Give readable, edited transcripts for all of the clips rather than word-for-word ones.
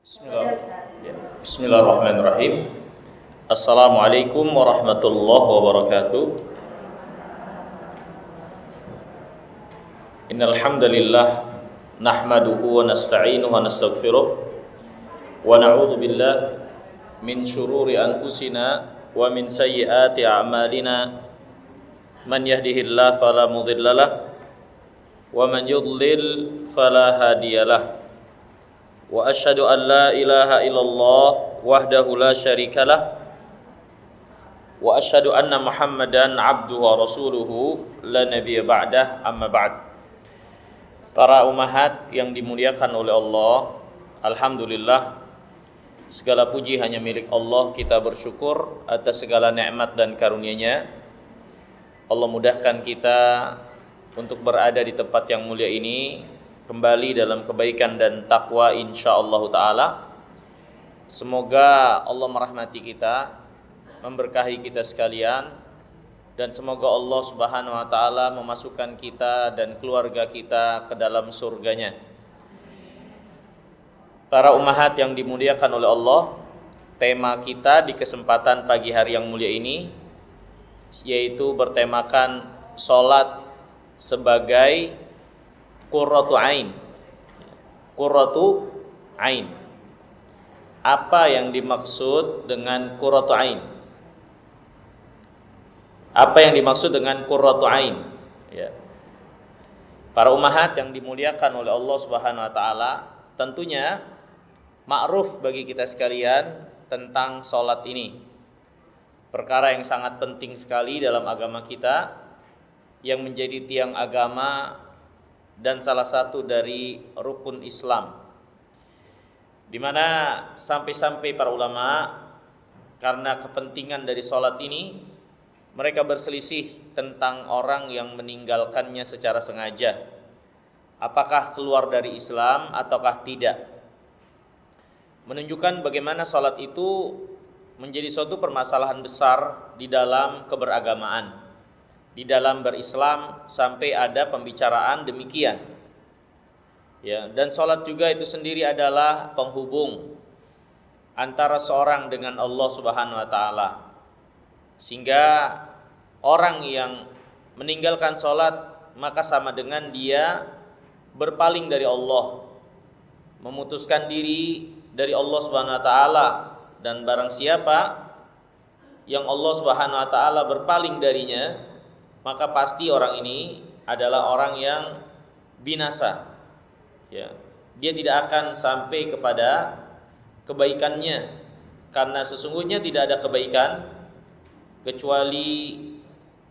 Bismillahirrahmanirrahim. Assalamualaikum warahmatullahi wabarakatuh. Innal hamdalillah nahmaduhu wa nasta'inuhu wa nastaghfiruh wa na'udzu billahi min shururi anfusina wa min sayyiati a'malina. Man yahdihillahu fala mudhillalah wa man yudlil fala hadiyalah. Wa asyhadu an la ilaha illallah wahdahu la syarikalah wa asyhadu anna Muhammadan abduhu wa rasuluhu la nabiyya ba'dah, amma ba'd. Para ummahat yang dimuliakan oleh Allah, alhamdulillah, segala puji hanya milik Allah. Kita bersyukur atas segala nikmat dan karunia-Nya. Allah mudahkan kita untuk berada di tempat yang mulia ini, kembali dalam kebaikan dan takwa insyaallah ta'ala. Semoga Allah merahmati kita, memberkahi kita sekalian, dan semoga Allah subhanahu wa ta'ala memasukkan kita dan keluarga kita ke dalam surganya. Para ummahat yang dimuliakan oleh Allah, tema kita di kesempatan pagi hari yang mulia ini yaitu bertemakan salat sebagai qurratu ain. Qurratu ain. Apa yang dimaksud dengan qurratu ain? Apa yang dimaksud dengan qurratu ain? Ya. Para ummahat yang dimuliakan oleh Allah Subhanahu wa taala, tentunya ma'ruf bagi kita sekalian tentang salat ini. Perkara yang sangat penting sekali dalam agama kita, yang menjadi tiang agama dan salah satu dari rukun Islam, di mana sampai-sampai para ulama karena kepentingan dari sholat ini mereka berselisih tentang orang yang meninggalkannya secara sengaja, apakah keluar dari Islam ataukah tidak. Menunjukkan bagaimana sholat itu menjadi suatu permasalahan besar di dalam keberagamaan, di dalam berislam, sampai ada pembicaraan demikian. Ya, dan salat juga itu sendiri adalah penghubung antara seorang dengan Allah Subhanahu wa taala. Sehingga orang yang meninggalkan salat maka sama dengan dia berpaling dari Allah, memutuskan diri dari Allah Subhanahu wa taala, dan barang siapa yang Allah Subhanahu wa taala berpaling darinya, maka pasti orang ini adalah orang yang binasa. Ya, dia tidak akan sampai kepada kebaikannya, karena sesungguhnya tidak ada kebaikan kecuali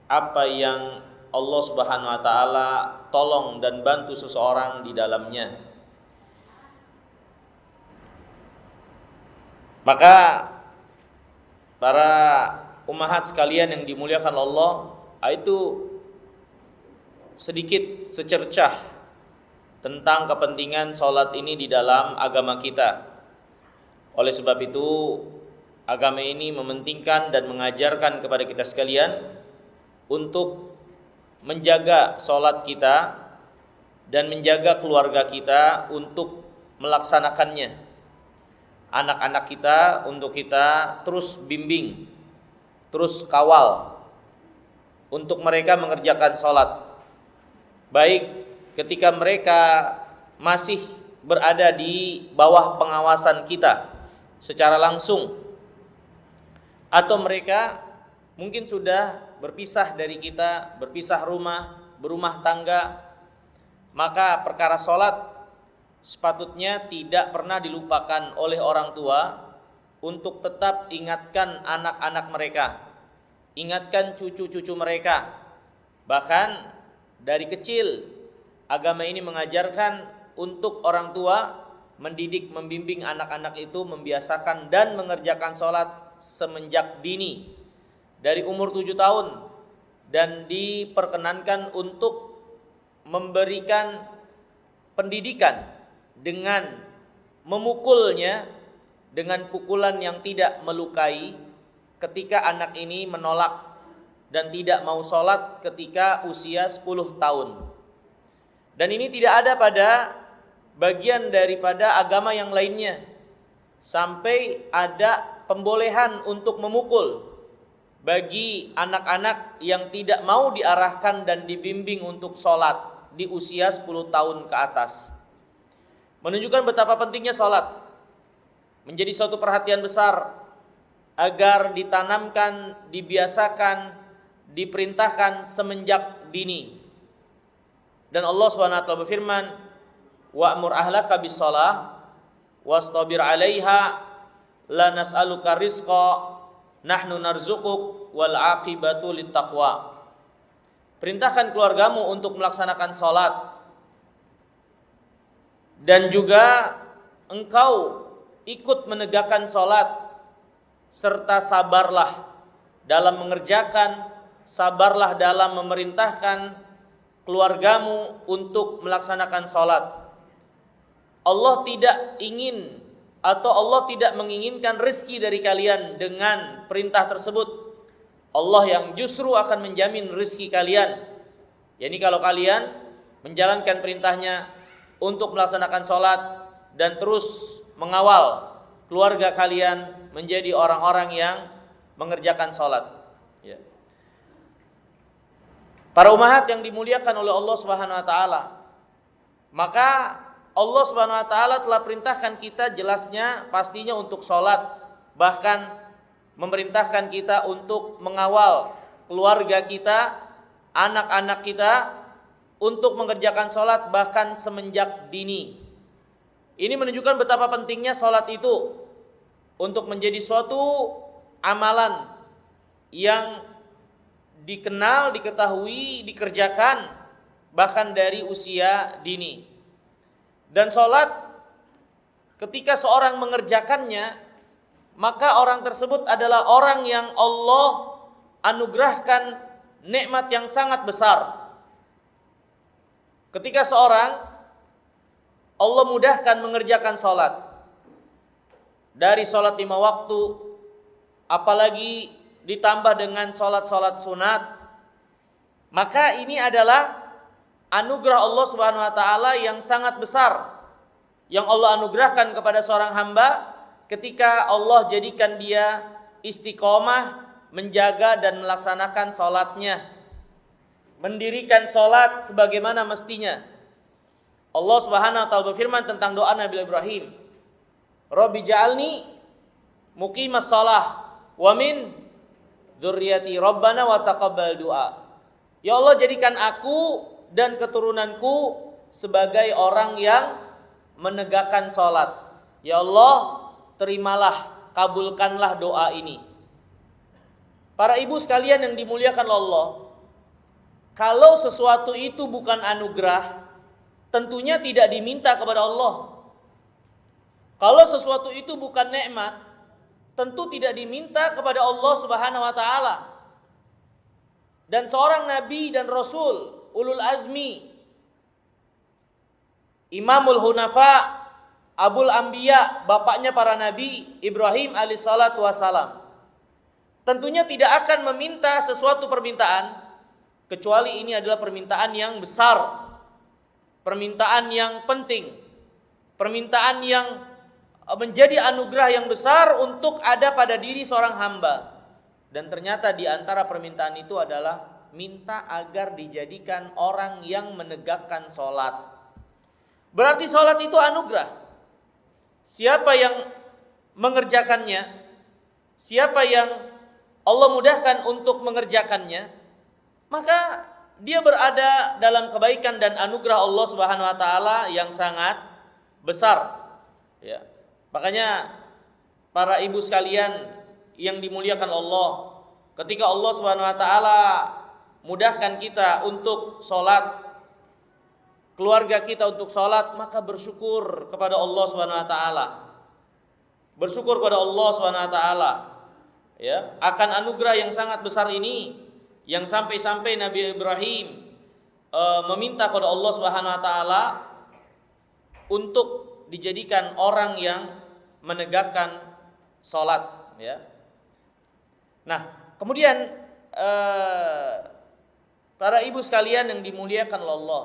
apa yang Allah Subhanahu wa taala tolong dan bantu seseorang di dalamnya. Maka para ummahat sekalian yang dimuliakan Allah, itu sedikit secercah tentang kepentingan sholat ini di dalam agama kita. Oleh sebab itu, agama ini mementingkan dan mengajarkan kepada kita sekalian untuk menjaga sholat kita dan menjaga keluarga kita untuk melaksanakannya. Anak-anak kita untuk kita terus bimbing, terus kawal untuk mereka mengerjakan sholat, baik ketika mereka masih berada di bawah pengawasan kita secara langsung, atau mereka mungkin sudah berpisah dari kita, berpisah rumah, berumah tangga. Maka perkara sholat sepatutnya tidak pernah dilupakan oleh orang tua untuk tetap ingatkan anak-anak mereka, ingatkan cucu-cucu mereka. Bahkan dari kecil agama ini mengajarkan untuk orang tua mendidik, membimbing anak-anak itu membiasakan dan mengerjakan sholat semenjak dini, dari umur 7 tahun, dan diperkenankan untuk memberikan pendidikan dengan memukulnya dengan pukulan yang tidak melukai ketika anak ini menolak dan tidak mau sholat ketika usia 10 tahun. Dan ini tidak ada pada bagian daripada agama yang lainnya. sampai ada pembolehan untuk memukul bagi anak-anak yang tidak mau diarahkan dan dibimbing untuk sholat di usia 10 tahun ke atas. Menunjukkan betapa pentingnya sholat menjadi suatu perhatian besar agar ditanamkan, dibiasakan, diperintahkan semenjak dini. Dan Allah Subhanahu wa taala berfirman, "Wa'mur ahlaka bis-shalah wastabir 'alaiha la nas'aluka rizqa nahnu narzuquk wal 'aqibatu littaqwa." Perintahkan keluargamu untuk melaksanakan salat dan juga engkau ikut menegakkan salat serta sabarlah dalam mengerjakan, sabarlah dalam memerintahkan keluargamu untuk melaksanakan salat. Allah tidak ingin atau Allah tidak menginginkan rezeki dari kalian dengan perintah tersebut. Allah yang justru akan menjamin rezeki kalian. Yani kalau kalian menjalankan perintahnya untuk melaksanakan salat dan terus mengawal keluarga kalian menjadi orang-orang yang mengerjakan salat. Ya. Para ummahat yang dimuliakan oleh Allah Subhanahu wa taala, maka Allah Subhanahu wa taala telah perintahkan kita jelasnya pastinya untuk salat, bahkan memerintahkan kita untuk mengawal keluarga kita, anak-anak kita untuk mengerjakan salat bahkan semenjak dini. Ini menunjukkan betapa pentingnya salat itu untuk menjadi suatu amalan yang dikenal, diketahui, dikerjakan bahkan dari usia dini. Dan salat ketika seorang mengerjakannya, maka orang tersebut adalah orang yang Allah anugerahkan nikmat yang sangat besar. Ketika seorang Allah mudahkan mengerjakan salat, dari salat 5 waktu, apalagi ditambah dengan salat-salat sunat, maka ini adalah anugerah Allah Subhanahu wa taala yang sangat besar yang Allah anugerahkan kepada seorang hamba ketika Allah jadikan dia istiqomah menjaga dan melaksanakan salatnya, mendirikan salat sebagaimana mestinya. Allah Subhanahu wa taala berfirman tentang doa Nabi Ibrahim, "Rabbi ja'alni muqimas shalah wa min dzurriyyati rabbana wa taqabbal du'a." Ya Allah, jadikan aku dan keturunanku sebagai orang yang menegakkan salat. Ya Allah, terimalah, kabulkanlah doa ini. Para ibu sekalian yang dimuliakan Allah, kalau sesuatu itu bukan anugerah, tentunya tidak diminta kepada Allah. Kalau sesuatu itu bukan nikmat, tentu tidak diminta kepada Allah Subhanahu wa taala. Dan seorang nabi dan rasul, ulul azmi, Imamul Hunafa, Abul Anbiya, bapaknya para nabi, Ibrahim alaihissalatu wassalam, tentunya tidak akan meminta sesuatu permintaan kecuali ini adalah permintaan yang besar, permintaan yang penting, permintaan yang menjadi anugerah yang besar untuk ada pada diri seorang hamba. Dan ternyata di antara permintaan itu adalah minta agar dijadikan orang yang menegakkan salat. Berarti salat itu anugerah. Siapa yang mengerjakannya, siapa yang Allah mudahkan untuk mengerjakannya, maka dia berada dalam kebaikan dan anugerah Allah Subhanahu wa taala yang sangat besar. Ya. Makanya para ibu sekalian yang dimuliakan Allah, ketika Allah Subhanahu wa taala mudahkan kita untuk salat, keluarga kita untuk salat, maka bersyukur kepada Allah Subhanahu wa taala. Bersyukur kepada Allah Subhanahu wa taala ya akan anugerah yang sangat besar ini, yang sampai-sampai Nabi Ibrahim meminta kepada Allah Subhanahu wa taala untuk dijadikan orang yang menegakkan salat ya. Nah, kemudian para ibu sekalian yang dimuliakan oleh Allah,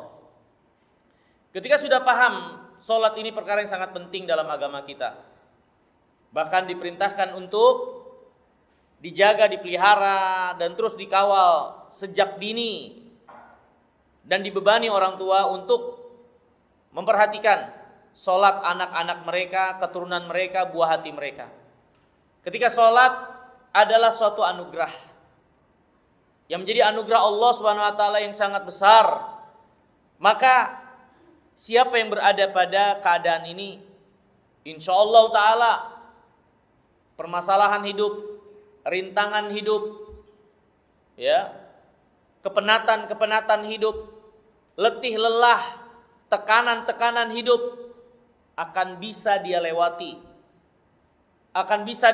ketika sudah paham salat ini perkara yang sangat penting dalam agama kita, Bahkan diperintahkan untuk dijaga, dipelihara, dan terus dikawal sejak dini. Dan dibebani orang tua untuk memperhatikan sholat anak-anak mereka, keturunan mereka, buah hati mereka. Ketika sholat adalah suatu anugerah yang menjadi anugerah Allah Subhanahu wa taala yang sangat besar. Maka siapa yang berada pada keadaan ini, insyaallah taala permasalahan hidup, rintangan hidup, ya, kepenatan hidup, letih lelah, tekanan hidup akan bisa dia lewati, akan bisa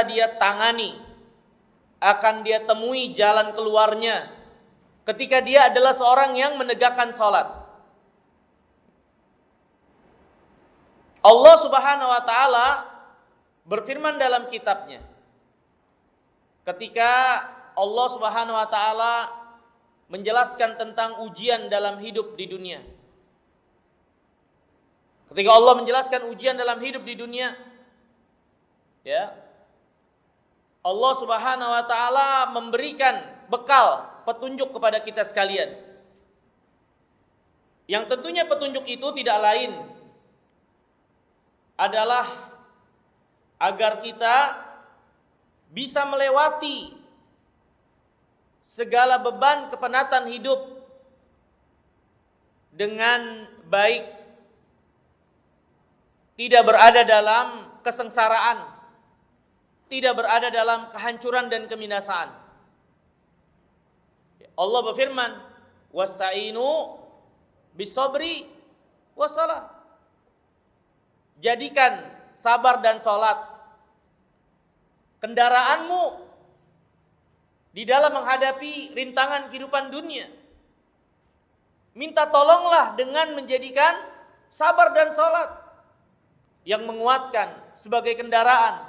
dia tangani, akan dia temui jalan keluarnya ketika dia adalah seorang yang menegakkan sholat. Allah Subhanahu wa taala berfirman dalam kitabnya, ketika Allah Subhanahu wa taala menjelaskan tentang ujian dalam hidup di dunia. Ketika Allah menjelaskan ujian dalam hidup di dunia, ya, Allah Subhanahu wa taala memberikan bekal, petunjuk kepada kita sekalian. Yang tentunya petunjuk itu tidak lain adalah agar kita bisa melewati segala beban kepenatan hidup dengan baik, tidak berada dalam kesengsaraan, tidak berada dalam kehancuran dan kebinasaan. Allah berfirman, wasta'inu bisabri wassalah. Jadikan sabar dan sholat kendaraanmu di dalam menghadapi rintangan kehidupan dunia. Minta tolonglah dengan menjadikan sabar dan sholat yang menguatkan sebagai kendaraan,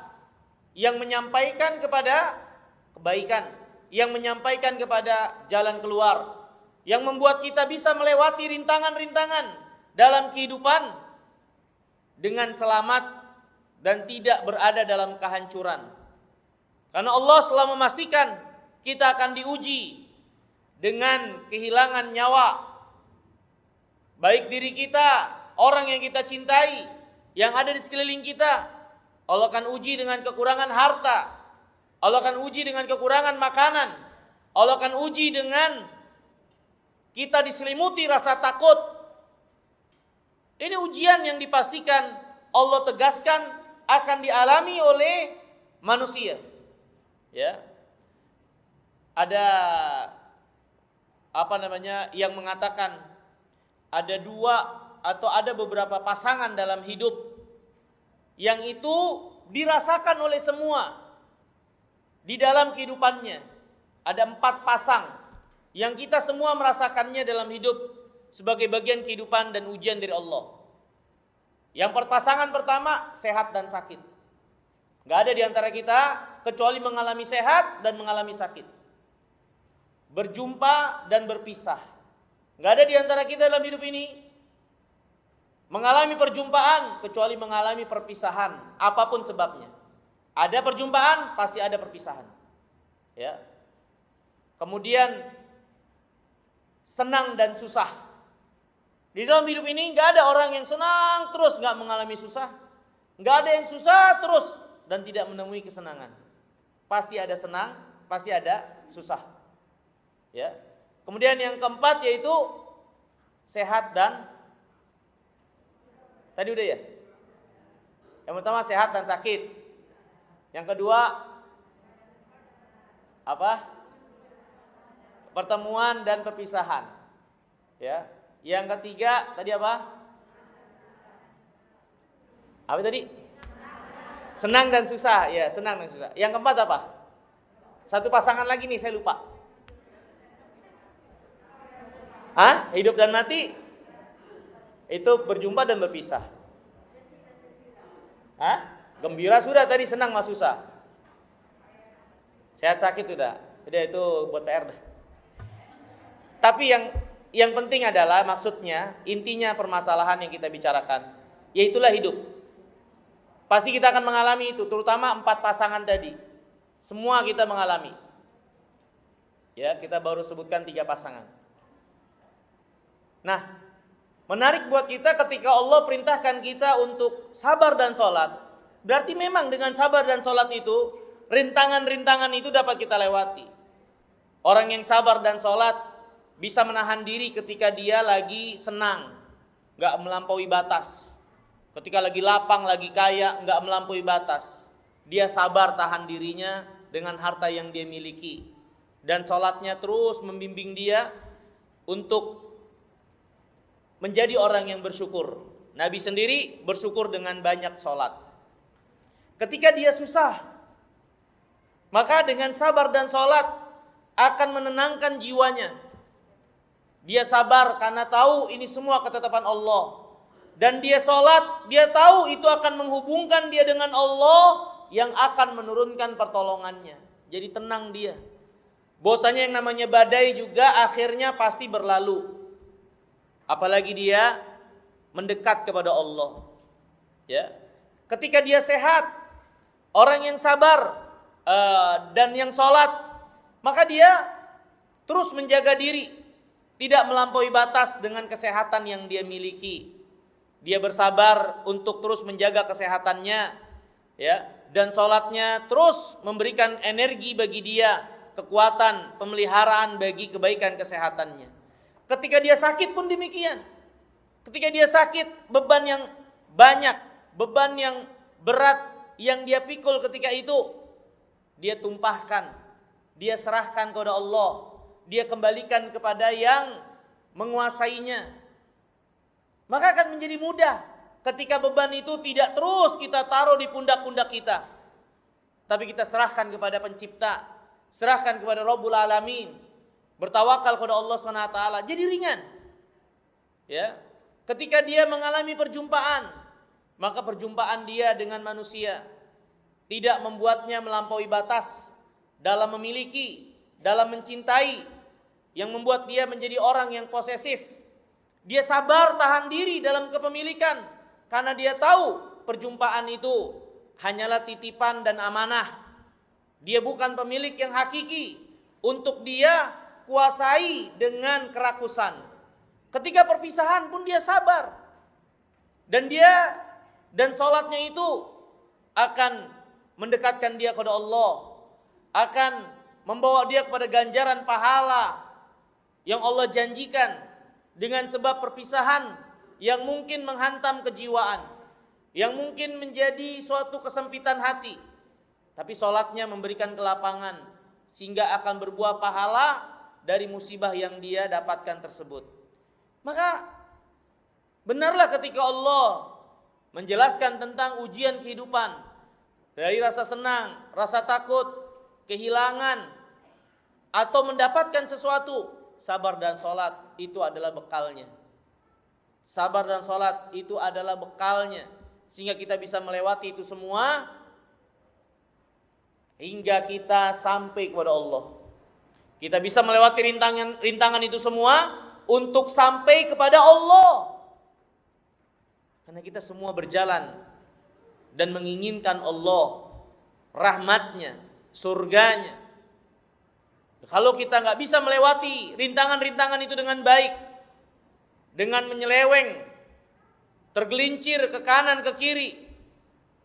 yang menyampaikan kepada kebaikan, yang menyampaikan kepada jalan keluar, yang membuat kita bisa melewati rintangan-rintangan dalam kehidupan dengan selamat dan tidak berada dalam kehancuran. Karena Allah telah memastikan kita akan diuji dengan kehilangan nyawa, baik diri kita, orang yang kita cintai, yang ada di sekeliling kita. Allah akan uji dengan kekurangan harta, Allah akan uji dengan kekurangan makanan, Allah akan uji dengan kita diselimuti rasa takut. Ini ujian yang dipastikan Allah tegaskan akan dialami oleh manusia. Ya. Ada yang mengatakan ada dua atau ada beberapa pasangan dalam hidup yang itu dirasakan oleh semua di dalam kehidupannya. Ada 4 pasang yang kita semua merasakannya dalam hidup sebagai bagian kehidupan dan ujian dari Allah. Yang pasangan pertama sehat dan sakit. Gak ada di antara kita kecuali mengalami sehat dan mengalami sakit, berjumpa dan berpisah. Gak ada di antara kita dalam hidup ini mengalami perjumpaan kecuali mengalami perpisahan, apapun sebabnya. Ada perjumpaan, pasti ada perpisahan. Ya. Kemudian senang dan susah. Di dalam hidup ini gak ada orang yang senang terus gak mengalami susah. Gak ada yang susah terus dan tidak menemui kesenangan. Pasti ada senang, pasti ada susah. Ya. Kemudian yang keempat yaitu sehat dan tadi udah ya. Yang pertama sehat dan sakit. Yang kedua apa? Pertemuan dan perpisahan. Ya. Yang ketiga tadi apa? Apa tadi? Senang dan susah. Ya, senang dan susah. Yang keempat apa? Satu pasangan lagi nih, saya lupa. Hah? Hidup dan mati? Itu berjumpa dan berpisah. Hah? Gembira sudah tadi, senang mas susah. Sehat sakit sudah. Udah itu buat PR dah. Tapi yang penting adalah maksudnya, intinya permasalahan yang kita bicarakan, yaitulah hidup. Pasti kita akan mengalami itu, terutama 4 pasangan tadi. Semua kita mengalami. Ya, kita baru sebutkan 3 pasangan. Nah, menarik buat kita ketika Allah perintahkan kita untuk sabar dan sholat. Berarti memang dengan sabar dan sholat itu, rintangan-rintangan itu dapat kita lewati. Orang yang sabar dan sholat bisa menahan diri ketika dia lagi senang, gak melampaui batas. Ketika lagi lapang, lagi kaya, gak melampaui batas. Dia sabar tahan dirinya dengan harta yang dia miliki. Dan sholatnya terus membimbing dia untuk menjadi orang yang bersyukur. Nabi sendiri bersyukur dengan banyak sholat. Ketika dia susah, maka dengan sabar dan sholat akan menenangkan jiwanya. Dia sabar karena tahu ini semua ketetapan Allah. Dan dia sholat, dia tahu itu akan menghubungkan dia dengan Allah yang akan menurunkan pertolongannya. Jadi tenang dia. Bahwasanya yang namanya badai juga akhirnya pasti berlalu. Apalagi dia mendekat kepada Allah. Ya. Ketika dia sehat, orang yang sabar dan yang sholat, maka dia terus menjaga diri, tidak melampaui batas dengan kesehatan yang dia miliki. Dia bersabar untuk terus menjaga kesehatannya, ya, dan sholatnya terus memberikan energi bagi dia, kekuatan, pemeliharaan bagi kebaikan kesehatannya. Ketika dia sakit pun demikian. Ketika dia sakit, beban yang banyak, beban yang berat yang dia pikul ketika itu, dia tumpahkan, dia serahkan kepada Allah, dia kembalikan kepada yang menguasainya. Maka akan menjadi mudah ketika beban itu tidak terus kita taruh di pundak-pundak kita, tapi kita serahkan kepada Pencipta, serahkan kepada Rabbul Alamin, bertawakal kepada Allah SWT, jadi ringan. Ya, ketika dia mengalami perjumpaan, maka perjumpaan dia dengan manusia tidak membuatnya melampaui batas dalam memiliki, dalam mencintai, yang membuat dia menjadi orang yang posesif. Dia sabar tahan diri dalam kepemilikan karena dia tahu perjumpaan itu hanyalah titipan dan amanah. Dia bukan pemilik yang hakiki untuk dia kuasai dengan kerakusan. Ketika perpisahan pun dia sabar. Dan sholatnya itu akan mendekatkan dia kepada Allah, akan membawa dia kepada ganjaran pahala yang Allah janjikan. Dengan sebab perpisahan yang mungkin menghantam kejiwaan, yang mungkin menjadi suatu kesempitan hati, tapi sholatnya memberikan kelapangan sehingga akan berbuah pahala dari musibah yang dia dapatkan tersebut. Maka benarlah ketika Allah menjelaskan tentang ujian kehidupan, dari rasa senang, rasa takut, kehilangan, atau mendapatkan sesuatu, sabar dan sholat itu adalah bekalnya. Sabar dan sholat itu adalah bekalnya, sehingga kita bisa melewati itu semua hingga kita sampai kepada Allah. Kita bisa melewati rintangan itu semua untuk sampai kepada Allah. Karena kita semua berjalan dan menginginkan Allah, rahmatnya, surganya. Kalau kita nggak bisa melewati rintangan-rintangan itu dengan baik, dengan menyeleweng, tergelincir ke kanan ke kiri,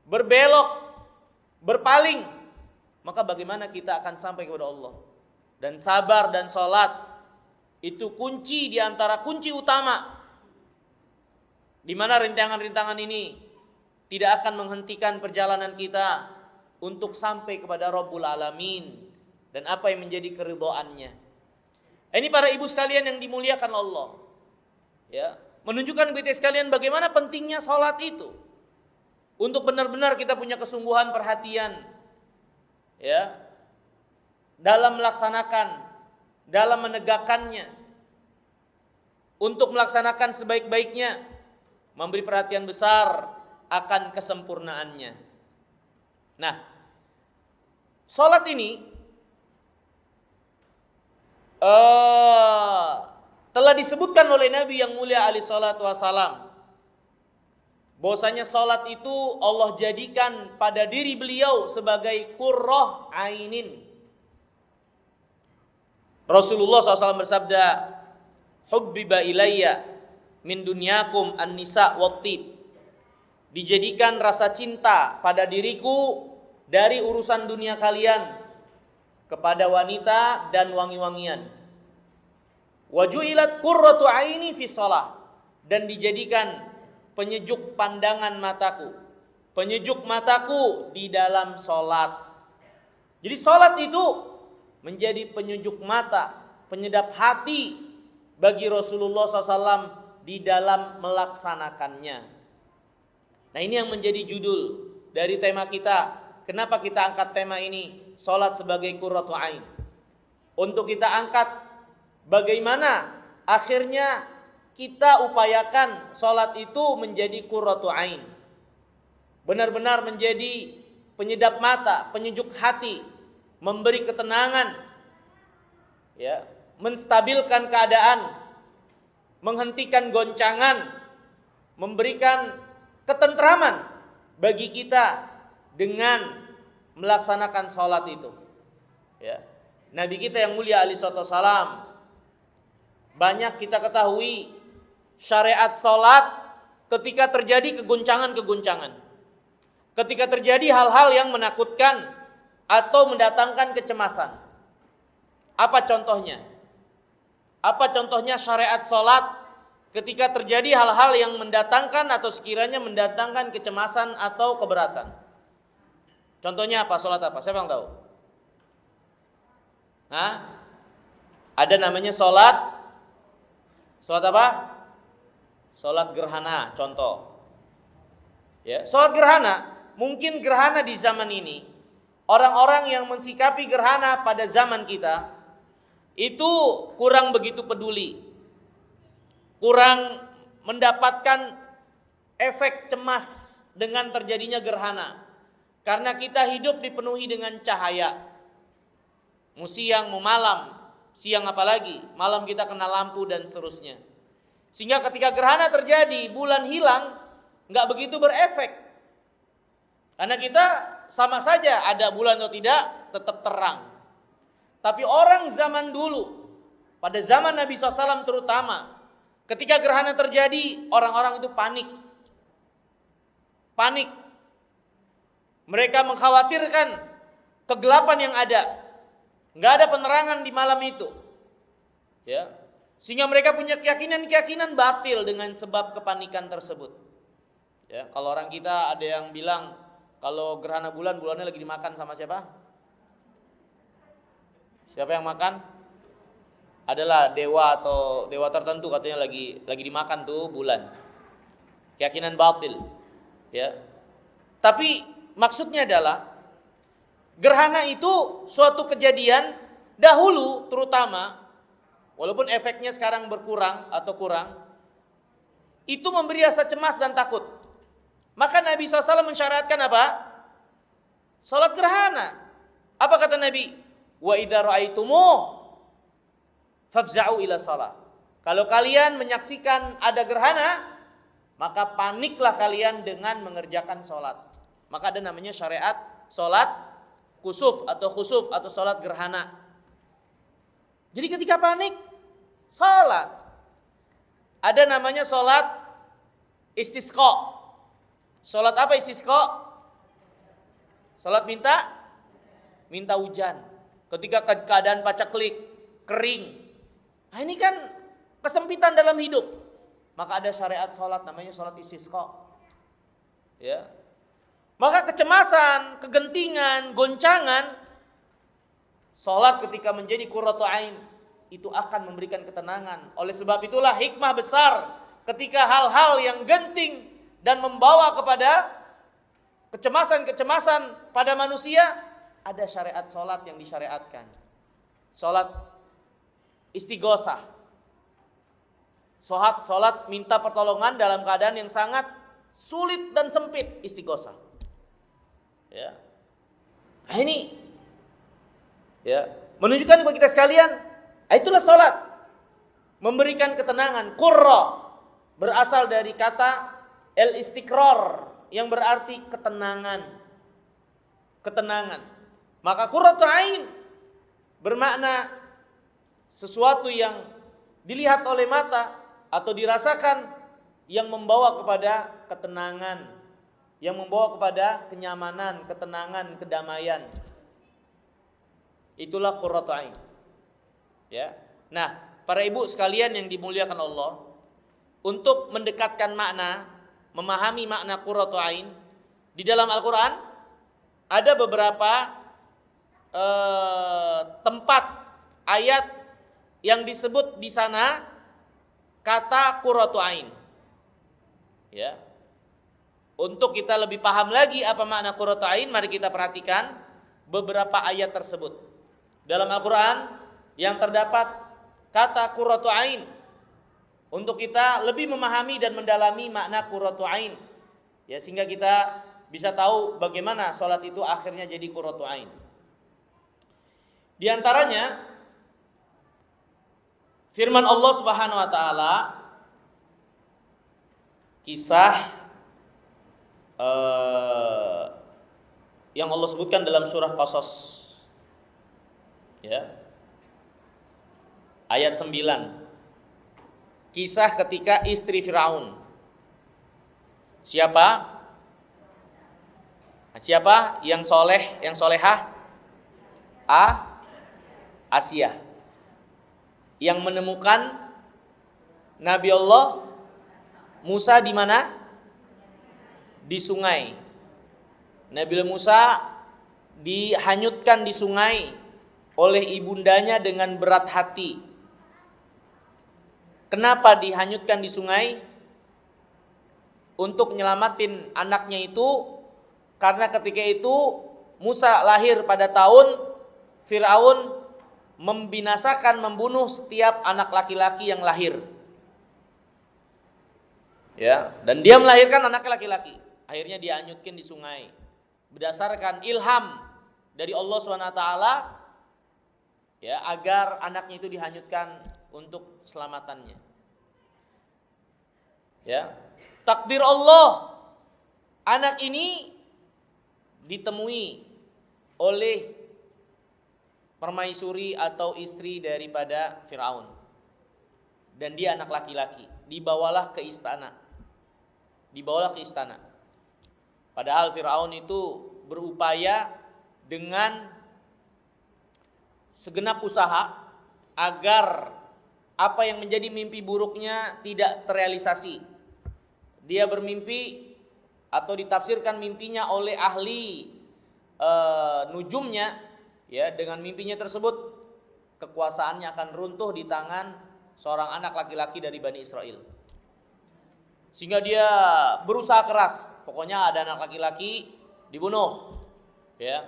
berbelok, berpaling, maka bagaimana kita akan sampai kepada Allah? Dan sabar dan sholat itu kunci di antara kunci utama, di mana rintangan-rintangan ini tidak akan menghentikan perjalanan kita untuk sampai kepada Rabbul Alamin dan apa yang menjadi keridhaannya. Ini para ibu sekalian yang dimuliakan Allah, ya, menunjukkan kita sekalian bagaimana pentingnya sholat itu untuk benar-benar kita punya kesungguhan perhatian, ya, dalam melaksanakan, dalam menegakkannya, untuk melaksanakan sebaik-baiknya, memberi perhatian besar akan kesempurnaannya. Nah, sholat ini telah disebutkan oleh Nabi yang mulia alaihi salatu wasalam bahwasanya salat itu Allah jadikan pada diri beliau sebagai qurrah ainin. Rasulullah SAW bersabda, hubbiba ilayya min dunyakum an-nisa wat-tib. Dijadikan rasa cinta pada diriku dari urusan dunia kalian kepada wanita dan wangi-wangian. Wa ju'ilat qurratu aini fi shalah, dan dijadikan penyejuk pandangan mataku, penyejuk mataku di dalam salat. Jadi salat itu menjadi penyejuk mata, penyedap hati bagi Rasulullah SAW di dalam melaksanakannya. Nah, ini yang menjadi judul dari tema kita. Kenapa kita angkat tema ini, salat sebagai qurratu ain? Untuk kita angkat bagaimana akhirnya kita upayakan salat itu menjadi qurratu ain, benar-benar menjadi penyedap mata, penyejuk hati, memberi ketenangan, ya, menstabilkan keadaan, menghentikan goncangan, memberikan ketentraman bagi kita dengan melaksanakan salat itu. Ya. Nabi kita yang mulia alaihi salam, banyak kita ketahui syariat salat ketika terjadi kegoncangan-kegoncangan, ketika terjadi hal-hal yang menakutkan atau mendatangkan kecemasan. Apa contohnya? Apa contohnya syariat salat ketika terjadi hal-hal yang mendatangkan atau sekiranya mendatangkan kecemasan atau keberatan? Contohnya apa? Salat apa? Siapa yang tahu? Hah? Ada namanya salat apa? Salat gerhana, contoh. Ya, salat gerhana, mungkin gerhana di zaman ini, orang-orang yang mensikapi gerhana pada zaman kita itu kurang begitu peduli, kurang mendapatkan efek cemas dengan terjadinya gerhana, karena kita hidup dipenuhi dengan cahaya, mau siang mau malam, siang apalagi, malam kita kena lampu dan seterusnya, sehingga ketika gerhana terjadi, bulan hilang, nggak begitu berefek, karena kita sama saja ada bulan atau tidak, tetap terang. Tapi orang zaman dulu, pada zaman Nabi SAW terutama, ketika gerhana terjadi, orang-orang itu panik. Panik. Mereka mengkhawatirkan kegelapan yang ada. Nggak ada penerangan di malam itu. Ya. Sehingga mereka punya keyakinan-keyakinan batil dengan sebab kepanikan tersebut. Ya, kalau orang kita ada yang bilang, kalau gerhana bulan, bulannya lagi dimakan sama siapa? Siapa yang makan? Adalah dewa atau dewa tertentu, katanya lagi dimakan tuh bulan. Keyakinan batil. Ya. Tapi maksudnya adalah gerhana itu suatu kejadian dahulu terutama, walaupun efeknya sekarang berkurang atau kurang, itu memberi rasa cemas dan takut. Maka Nabi SAW mensyariatkan apa? Salat gerhana. Apa kata Nabi? Wa idza ra'aitumuh fafza'u ila shalah. Kalau kalian menyaksikan ada gerhana, maka paniklah kalian dengan mengerjakan salat. Maka ada namanya syariat salat kusuf atau salat gerhana. Jadi ketika panik, salat. Ada namanya salat istisqa. Salat apa istisqa? Salat minta hujan. Ketika keadaan pacaklik, kering. Nah, ini kan kesempitan dalam hidup. Maka ada syariat salat namanya salat istisqa. Ya. Maka kecemasan, kegentingan, goncangan, salat ketika menjadi qurratu ain itu akan memberikan ketenangan. Oleh sebab itulah hikmah besar ketika hal-hal yang genting dan membawa kepada kecemasan-kecemasan pada manusia, ada syariat salat yang disyariatkan. Salat istighosah. Salat minta pertolongan dalam keadaan yang sangat sulit dan sempit, istighosah. Ya. Nah, ini ya, menunjukkan bagi kita sekalian, itulah salat. Memberikan ketenangan. Qurra berasal dari kata al-istiqrar yang berarti ketenangan. Ketenangan. Maka qurratu ain bermakna sesuatu yang dilihat oleh mata atau dirasakan yang membawa kepada ketenangan, yang membawa kepada kenyamanan, ketenangan, kedamaian. Itulah qurratu ain. Ya. Nah, para ibu sekalian yang dimuliakan Allah, untuk mendekatkan makna, memahami makna qurratu ain, di dalam Al-Qur'an ada beberapa tempat ayat yang disebut di sana kata qurratu ain. Ya. Untuk kita lebih paham lagi apa makna qurratu ain, mari kita perhatikan beberapa ayat tersebut. Dalam Al-Qur'an yang terdapat kata qurratu ain untuk kita lebih memahami dan mendalami makna qurratu ain. Ya, sehingga kita bisa tahu bagaimana sholat itu akhirnya jadi qurratu ain. Di antaranya firman Allah Subhanahu wa taala, kisah yang Allah sebutkan dalam surah Qasas, ya, ayat 9, kisah ketika istri Firaun. Siapa yang soleh, yang solehah? Asia, yang menemukan Nabi Allah Musa di mana? Di sungai. Nabi Musa dihanyutkan di sungai oleh ibundanya dengan berat hati. Kenapa dihanyutkan di sungai? Untuk nyelamatin anaknya itu, karena ketika itu Musa lahir pada tahun Firaun membinasakan, membunuh setiap anak laki-laki yang lahir. Ya, dan dia melahirkan anak laki-laki. Akhirnya dia hanyutkan di sungai. Berdasarkan ilham dari Allah SWT, ya, agar anaknya itu dihanyutkan untuk selamatannya. Ya. Takdir Allah, anak ini ditemui oleh permaisuri atau istri daripada Firaun, dan dia anak laki-laki. Dibawalah ke istana. Padahal Firaun itu berupaya dengan segenap usaha agar apa yang menjadi mimpi buruknya tidak terrealisasi. Dia bermimpi atau ditafsirkan mimpinya oleh ahli nujumnya, ya, dengan mimpinya tersebut kekuasaannya akan runtuh di tangan seorang anak laki-laki dari Bani Israel. Sehingga dia berusaha keras, pokoknya ada anak laki-laki dibunuh, ya.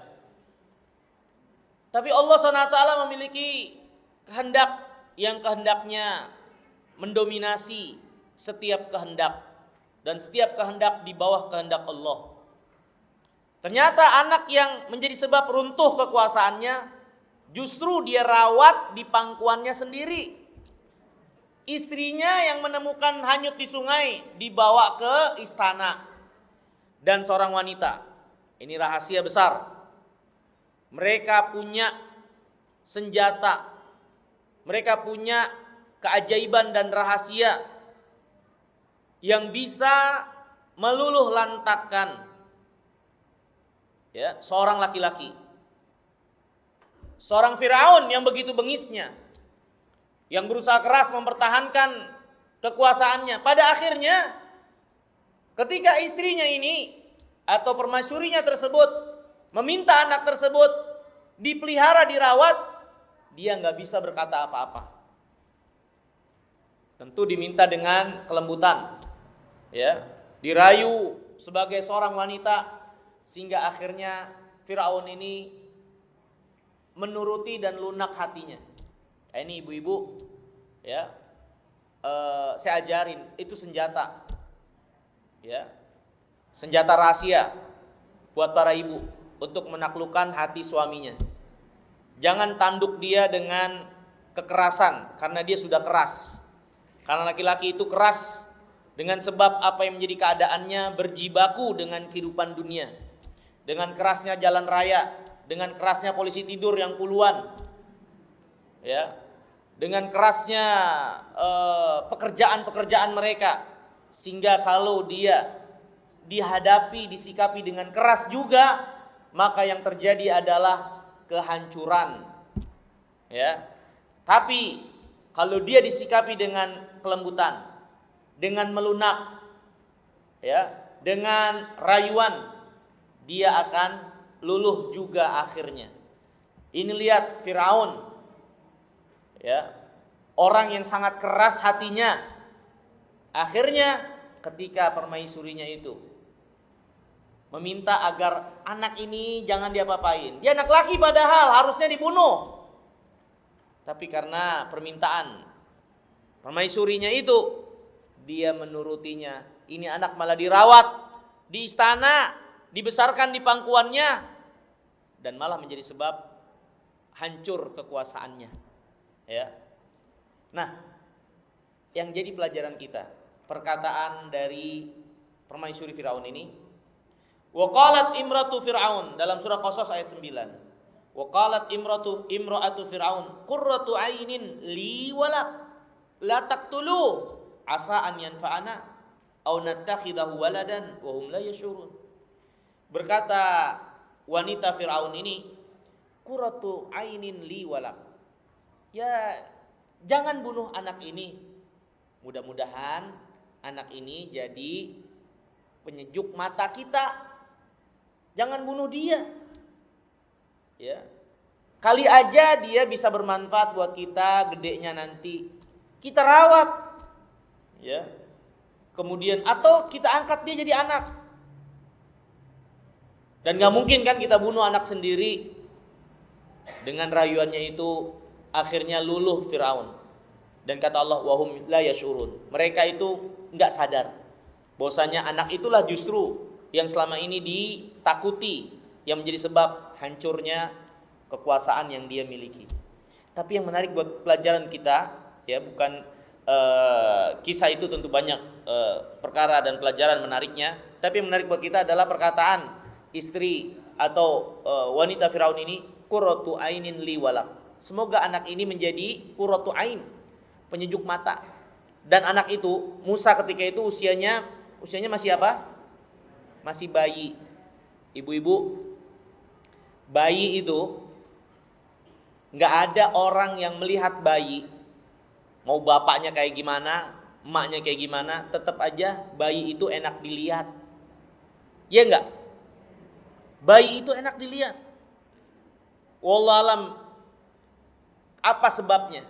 Tapi Allah SWT memiliki kehendak yang kehendaknya mendominasi setiap kehendak, dan setiap kehendak di bawah kehendak Allah. Ternyata anak yang menjadi sebab runtuh kekuasaannya justru dia rawat di pangkuannya sendiri. Istrinya yang menemukan hanyut di sungai dibawa ke istana. Dan seorang wanita, ini rahasia besar, mereka punya senjata, mereka punya keajaiban dan rahasia yang bisa meluluh lantakkan, ya, seorang laki-laki. Seorang Firaun yang begitu bengisnya, yang berusaha keras mempertahankan kekuasaannya. Pada akhirnya ketika istrinya ini atau permaisurinya tersebut meminta anak tersebut dipelihara, dirawat, dia nggak bisa berkata apa-apa. Tentu diminta dengan kelembutan, ya, dirayu sebagai seorang wanita, sehingga akhirnya Firaun ini menuruti dan lunak hatinya. Ini ibu-ibu, ya, saya ajarin, itu senjata, ya, senjata rahasia buat para ibu untuk menaklukkan hati suaminya. Jangan tanduk dia dengan kekerasan, karena dia sudah keras. Karena laki-laki itu keras dengan sebab apa yang menjadi keadaannya berjibaku dengan kehidupan dunia, dengan kerasnya jalan raya, dengan kerasnya polisi tidur yang puluhan, ya, dengan kerasnya pekerjaan-pekerjaan mereka, sehingga kalau dia disikapi dengan keras juga, maka yang terjadi adalah kehancuran, ya. Tapi kalau dia disikapi dengan kelembutan, dengan melunak, ya, dengan rayuan, dia akan luluh juga akhirnya. Ini lihat Firaun, ya, orang yang sangat keras hatinya. Akhirnya ketika permaisurinya itu meminta agar anak ini jangan diapa-apain, dia anak laki padahal harusnya dibunuh, tapi karena permintaan permaisurinya itu, dia menurutinya. Ini anak malah dirawat di istana, dibesarkan di pangkuannya, dan malah menjadi sebab hancur kekuasaannya, ya. Nah, yang jadi pelajaran kita, perkataan dari permaisuri Firaun ini, waqalat imratu Fir'aun, dalam surah Qasas ayat 9. Waqalat imra'atu Fir'aun qurratu ainin li walak la taqtulu asa an yanfa'ana aw nattakhidahu waladan wa hum la yashurun. Berkata wanita Fir'aun ini, qurratu ainin li walak, ya, jangan bunuh anak ini, mudah-mudahan anak ini jadi penyejuk mata kita. Jangan bunuh dia, ya. Kali aja dia bisa bermanfaat buat kita, gedenya nanti kita rawat, ya. Kemudian atau kita angkat dia jadi anak. Dan gak mungkin kan kita bunuh anak sendiri. Dengan rayuannya itu akhirnya luluh Firaun. Dan kata Allah, wahum la yashurun, mereka itu gak sadar bahwasanya anak itulah justru yang selama ini ditakuti, yang menjadi sebab hancurnya kekuasaan yang dia miliki. Tapi yang menarik buat pelajaran kita, ya, bukan kisah itu tentu banyak perkara dan pelajaran menariknya, tapi yang menarik buat kita adalah perkataan istri atau wanita Firaun ini, qurratu ainin li walak. Semoga anak ini menjadi qurratu ain, penyejuk mata. Dan anak itu, Musa ketika itu usianya masih apa? Masih bayi. Ibu-ibu, bayi itu nggak ada orang yang melihat bayi, mau bapaknya kayak gimana, emaknya kayak gimana, tetap aja bayi itu enak dilihat. Ya enggak? Bayi itu enak dilihat. Wallahualam, apa sebabnya?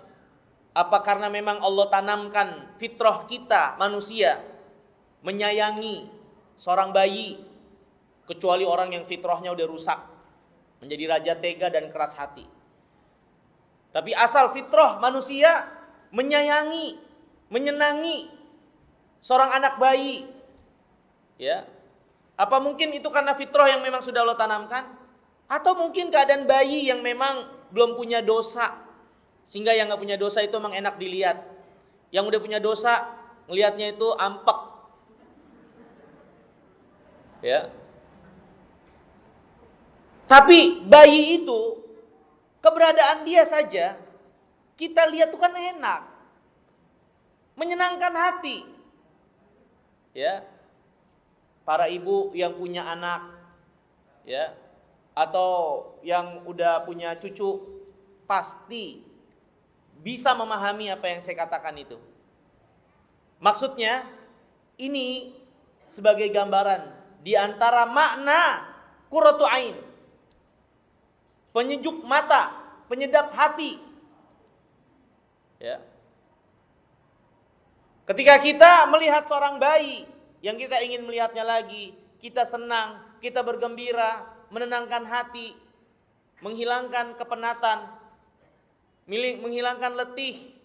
Apa karena memang Allah tanamkan fitrah kita manusia menyayangi seorang bayi, kecuali orang yang fitrahnya udah rusak, menjadi raja tega dan keras hati. Tapi asal fitrah manusia menyayangi, menyenangi seorang anak bayi, ya. Apa mungkin itu karena fitrah yang memang sudah Allah tanamkan? Atau mungkin keadaan bayi yang memang belum punya dosa, sehingga yang gak punya dosa itu memang enak dilihat. Yang udah punya dosa, ngelihatnya itu ampek, ya. Tapi bayi itu, keberadaan dia saja kita lihat tuh kan enak, menyenangkan hati, ya. Para ibu yang punya anak, ya, atau yang udah punya cucu pasti bisa memahami apa yang saya katakan itu. Maksudnya ini sebagai gambaran di antara makna qurratu ain, penyejuk mata, penyedap hati, ya. Ketika kita melihat seorang bayi yang kita ingin melihatnya lagi, kita senang, kita bergembira, menenangkan hati, menghilangkan kepenatan, menghilangkan letih.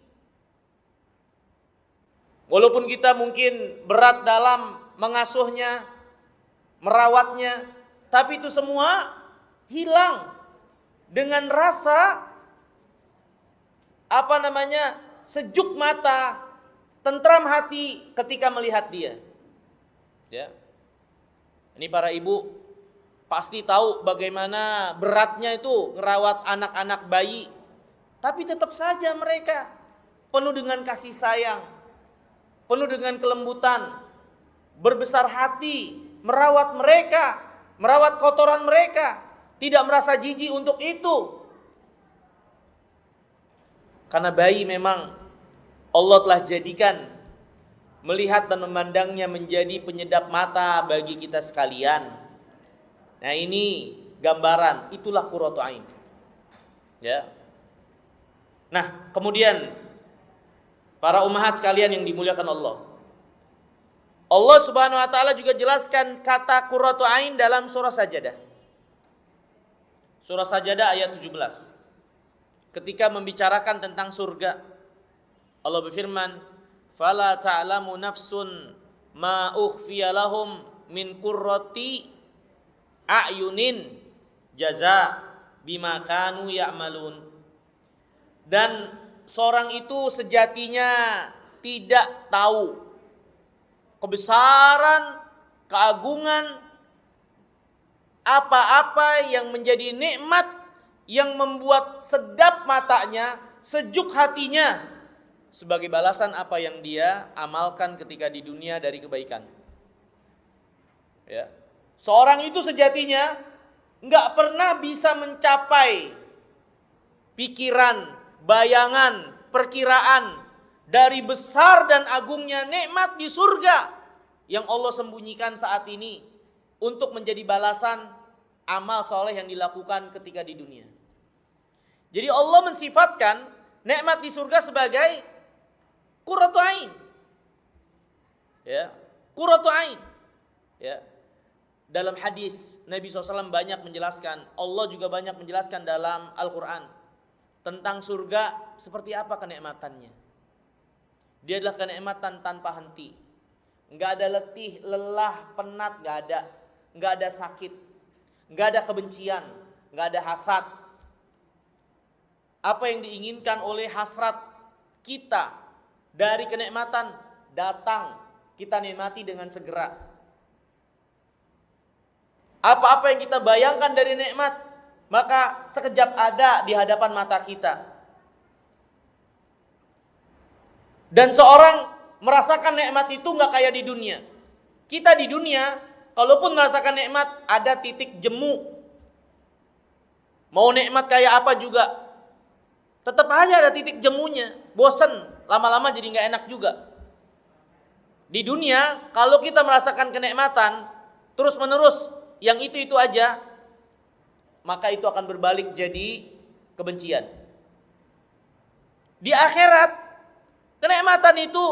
Walaupun kita mungkin berat dalam mengasuhnya, merawatnya, tapi itu semua hilang dengan rasa sejuk mata, tentram hati ketika melihat dia. Ya. Ini para ibu pasti tahu bagaimana beratnya itu ngerawat anak-anak bayi. Tapi tetap saja mereka penuh dengan kasih sayang, penuh dengan kelembutan, berbesar hati, merawat mereka, merawat kotoran mereka, tidak merasa jijik untuk itu. Karena bayi memang Allah telah jadikan melihat dan memandangnya menjadi penyedap mata bagi kita sekalian. Nah, ini gambaran, itulah qurratu ain. Ya. Nah, kemudian para ummahat sekalian yang dimuliakan Allah. Allah Subhanahu wa taala juga jelaskan kata qurratu ain dalam surah Sajadah. Surah Sajadah ayat 17. Ketika membicarakan tentang surga, Allah berfirman, "Fala ta'lamu nafsun ma ukhfiya lahum min qurrati a'yunin jaza bima kanu ya'malun." Dan seorang itu sejatinya tidak tahu kebesaran, keagungan, apa-apa yang menjadi nikmat yang membuat sedap matanya, sejuk hatinya, sebagai balasan apa yang dia amalkan ketika di dunia dari kebaikan. Ya. Seorang itu sejatinya nggak pernah bisa mencapai pikiran, bayangan, perkiraan dari besar dan agungnya nikmat di surga yang Allah sembunyikan saat ini untuk menjadi balasan amal soleh yang dilakukan ketika di dunia. Jadi Allah mensifatkan nikmat di surga sebagai qurratu ain. Ya, qurratu ain. Ya. Dalam hadis Nabi SAW banyak menjelaskan, Allah juga banyak menjelaskan dalam Al-Quran tentang surga seperti apa kenikmatannya. Dia adalah kenikmatan tanpa henti. Enggak ada letih, lelah, penat, enggak ada sakit, enggak ada kebencian, enggak ada hasad. Apa yang diinginkan oleh hasrat kita dari kenikmatan datang, kita nikmati dengan segera. Apa-apa yang kita bayangkan dari nikmat, maka sekejap ada di hadapan mata kita. Dan seorang merasakan nikmat itu nggak kayak di dunia. Kita di dunia, kalaupun merasakan nikmat, ada titik jemu. Mau nikmat kayak apa juga, tetap aja ada titik jemunya. Bosen, lama-lama jadi nggak enak juga. Di dunia, kalau kita merasakan kenikmatan terus menerus, yang itu aja, maka itu akan berbalik jadi kebencian. Di akhirat, kenikmatan itu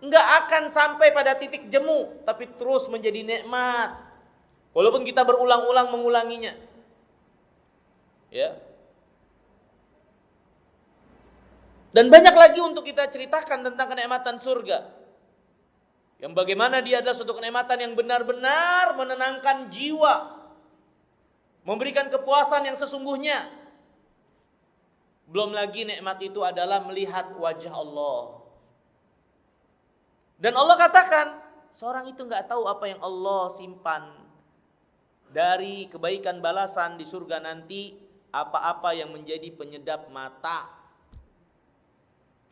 enggak akan sampai pada titik jemu, tapi terus menjadi nikmat. Walaupun kita berulang-ulang mengulanginya. Ya. Dan banyak lagi untuk kita ceritakan tentang kenikmatan surga. Yang bagaimana dia adalah suatu kenikmatan yang benar-benar menenangkan jiwa. Memberikan kepuasan yang sesungguhnya. Belum lagi nikmat itu adalah melihat wajah Allah. Dan Allah katakan, seorang itu gak tahu apa yang Allah simpan dari kebaikan balasan di surga nanti, apa-apa yang menjadi penyedap mata,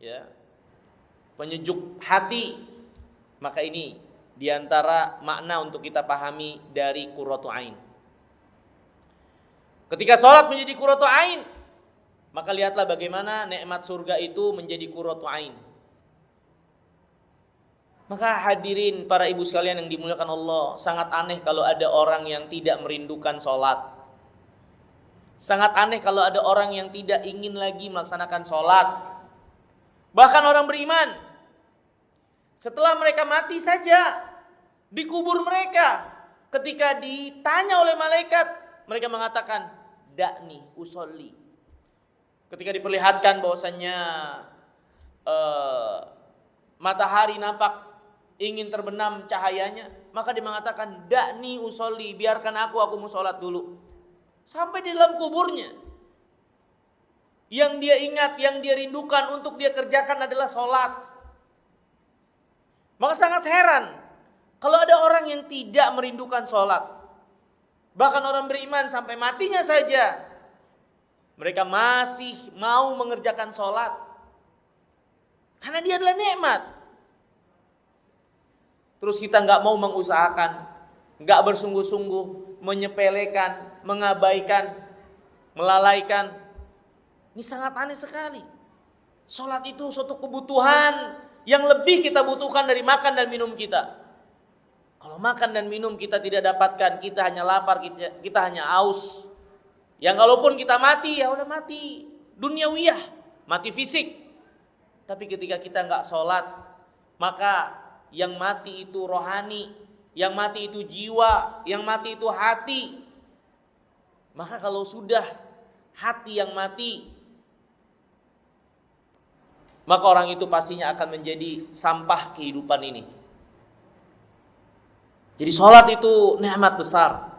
ya, penyejuk hati. Maka ini diantara makna untuk kita pahami dari qurratu ain. Ketika sholat menjadi qurratu ain, maka lihatlah bagaimana nikmat surga itu menjadi qurratu ain. Maka hadirin para ibu sekalian yang dimuliakan Allah, sangat aneh kalau ada orang yang tidak merindukan sholat. Sangat aneh kalau ada orang yang tidak ingin lagi melaksanakan sholat. Bahkan orang beriman, setelah mereka mati saja, di kubur mereka, ketika ditanya oleh malaikat, mereka mengatakan, "Da'ni usolli." Ketika diperlihatkan bahwasannya matahari nampak ingin terbenam cahayanya, maka dia mengatakan, "Da'ni usolli," biarkan aku mau sholat dulu. Sampai di dalam kuburnya, yang dia ingat, yang dia rindukan untuk dia kerjakan adalah sholat. Maka sangat heran kalau ada orang yang tidak merindukan sholat. Bahkan orang beriman sampai matinya saja mereka masih mau mengerjakan sholat. Karena dia adalah nikmat. Terus kita gak mau mengusahakan, gak bersungguh-sungguh, menyepelekan, mengabaikan, melalaikan. Ini sangat aneh sekali. Sholat itu suatu kebutuhan yang lebih kita butuhkan dari makan dan minum kita. Kalau makan dan minum kita tidak dapatkan, kita hanya lapar, kita hanya haus. Yang kalaupun kita mati, ya udah mati duniawiyah, mati fisik. Tapi ketika kita nggak sholat, maka yang mati itu rohani, yang mati itu jiwa, yang mati itu hati. Maka kalau sudah hati yang mati, maka orang itu pastinya akan menjadi sampah kehidupan ini. Jadi sholat itu nikmat besar,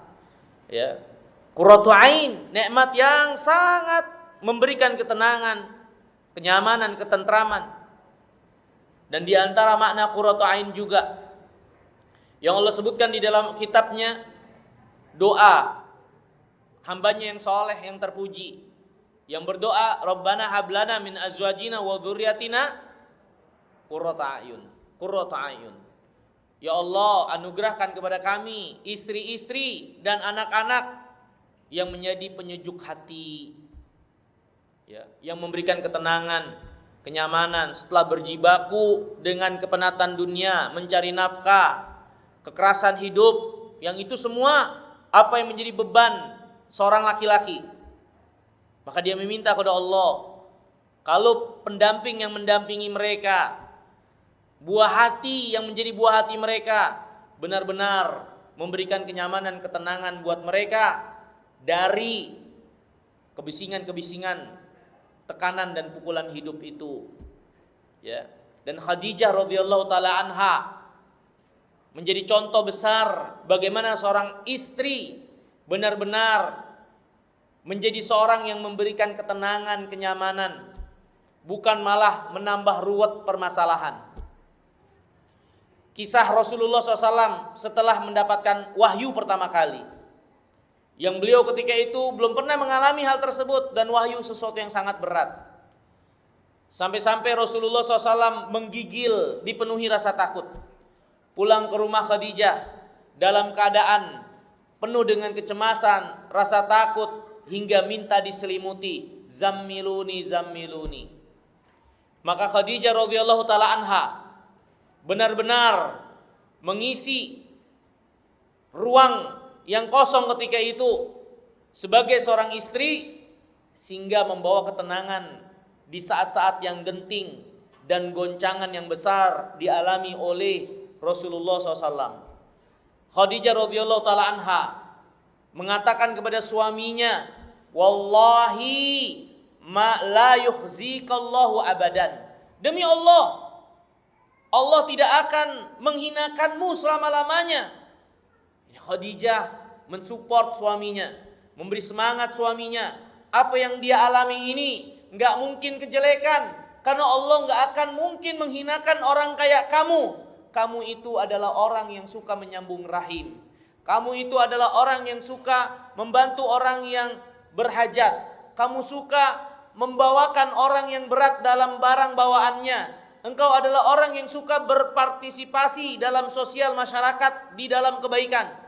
ya. Qurratu ain, nikmat yang sangat memberikan ketenangan, kenyamanan, ketentraman. Dan di antara makna qurratu ain juga yang Allah sebutkan di dalam kitabnya, doa hambanya yang soleh, yang terpuji, yang berdoa, Rabbana hablana min azwajina wa dzurriyyatina qurrata ayun, qurratu ayun. Ya Allah, anugerahkan kepada kami istri-istri dan anak-anak yang menjadi penyejuk hati, ya, yang memberikan ketenangan, kenyamanan setelah berjibaku dengan kepenatan dunia, mencari nafkah, kekerasan hidup, yang itu semua apa yang menjadi beban seorang laki-laki. Maka dia meminta kepada Allah, kalau pendamping yang mendampingi mereka, buah hati yang menjadi buah hati mereka, benar-benar memberikan kenyamanan, ketenangan buat mereka dari kebisingan-kebisingan, tekanan dan pukulan hidup itu, ya. Dan Khadijah radhiyallahu taala anha menjadi contoh besar bagaimana seorang istri benar-benar menjadi seorang yang memberikan ketenangan, kenyamanan, bukan malah menambah ruwet permasalahan. Kisah Rasulullah SAW setelah mendapatkan wahyu pertama kali, yang beliau ketika itu belum pernah mengalami hal tersebut, dan wahyu sesuatu yang sangat berat. Sampai-sampai Rasulullah SAW menggigil, dipenuhi rasa takut. Pulang ke rumah Khadijah dalam keadaan penuh dengan kecemasan, rasa takut, hingga minta diselimuti, zammiluni, zammiluni. Maka Khadijah radhiyallahu taala anha benar-benar mengisi ruang yang kosong ketika itu sebagai seorang istri, sehingga membawa ketenangan di saat-saat yang genting dan goncangan yang besar dialami oleh Rasulullah SAW. Khadijah radhiyallahu taala anha mengatakan kepada suaminya, wallahi ma la yukhzikallahu abadan. Demi Allah, Allah tidak akan menghinakanmu selama-lamanya. Khadijah mensupport suaminya, memberi semangat suaminya. Apa yang dia alami ini enggak mungkin kejelekan, karena Allah enggak akan mungkin menghinakan orang kayak kamu. Kamu itu adalah orang yang suka menyambung rahim. Kamu itu adalah orang yang suka membantu orang yang berhajat. Kamu suka membawakan orang yang berat dalam barang bawaannya. Engkau adalah orang yang suka berpartisipasi dalam sosial masyarakat, di dalam kebaikan.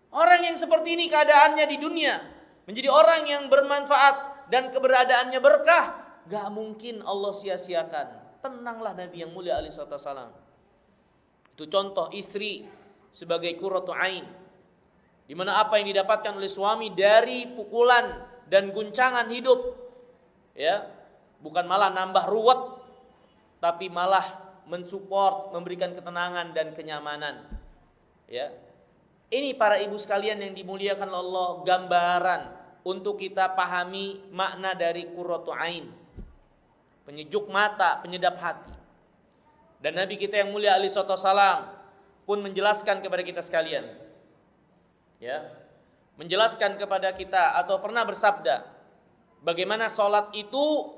Orang yang seperti ini keadaannya di dunia, menjadi orang yang bermanfaat dan keberadaannya berkah, gak mungkin Allah sia-siakan. Tenanglah Nabi yang mulia alaihi wasallam. Itu contoh istri sebagai qurratu ain, di mana apa yang didapatkan oleh suami dari pukulan dan guncangan hidup, ya, bukan malah nambah ruwet, tapi malah mensupport, memberikan ketenangan dan kenyamanan, ya. Ini para ibu sekalian yang dimuliakan Allah, gambaran untuk kita pahami makna dari qurratu ain, penyejuk mata, penyedap hati. Dan Nabi kita yang mulia alaihi wasallam pun menjelaskan kepada kita sekalian, ya, menjelaskan kepada kita atau pernah bersabda bagaimana sholat itu,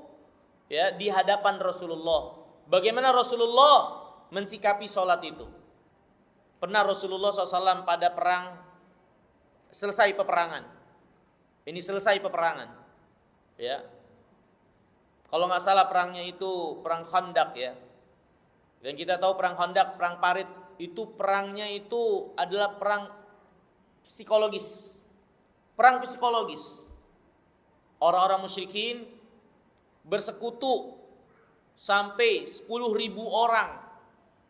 ya, di hadapan Rasulullah. Bagaimana Rasulullah mensikapi sholat itu. Pernah Rasulullah SAW pada perang, selesai peperangan. Ini selesai peperangan. Ya. Kalau nggak salah perangnya itu perang Khandaq ya. Dan kita tahu perang Khandaq, perang Parit itu perangnya itu adalah perang psikologis. Perang psikologis. Orang-orang musyrikin bersekutu sampai 10.000 orang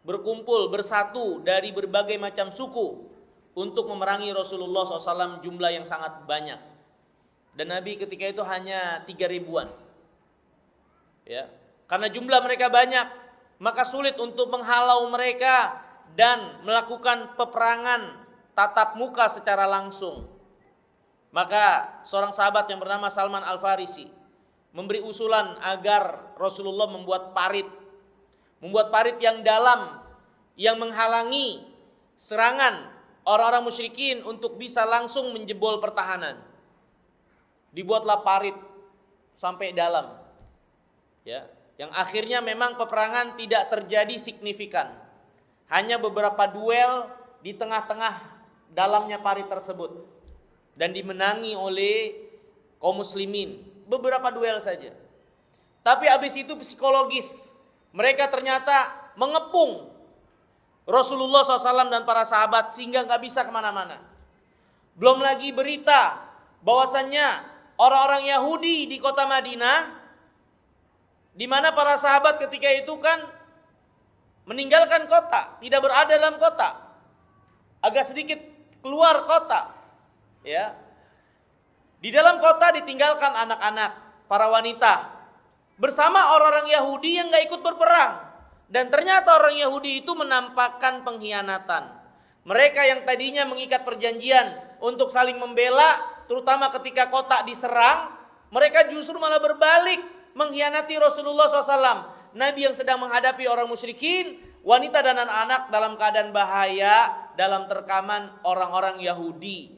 berkumpul bersatu dari berbagai macam suku untuk memerangi Rasulullah SAW jumlah yang sangat banyak. Dan Nabi ketika itu hanya 3.000-an. Ya, karena jumlah mereka banyak, maka sulit untuk menghalau mereka dan melakukan peperangan tatap muka secara langsung. Maka seorang sahabat yang bernama Salman Al-Farisi memberi usulan agar Rasulullah membuat parit yang dalam yang menghalangi serangan orang-orang musyrikin untuk bisa langsung menjebol pertahanan. Dibuatlah parit sampai dalam. Ya, yang akhirnya memang peperangan tidak terjadi signifikan. Hanya beberapa duel di tengah-tengah dalamnya parit tersebut dan dimenangi oleh kaum muslimin. Beberapa duel saja. Tapi habis itu psikologis. Mereka ternyata mengepung Rasulullah SAW dan para sahabat sehingga gak bisa kemana-mana. Belum lagi berita bahwasannya orang-orang Yahudi di kota Madinah, di mana para sahabat ketika itu kan meninggalkan kota, tidak berada dalam kota, agak sedikit keluar kota, ya. Di dalam kota ditinggalkan anak-anak, para wanita, bersama orang-orang Yahudi yang gak ikut berperang. Dan ternyata orang Yahudi itu menampakkan pengkhianatan. Mereka yang tadinya mengikat perjanjian untuk saling membela, terutama ketika kota diserang, mereka justru malah berbalik mengkhianati Rasulullah SAW. Nabi yang sedang menghadapi orang musyrikin, wanita dan anak-anak dalam keadaan bahaya dalam terkaman orang-orang Yahudi.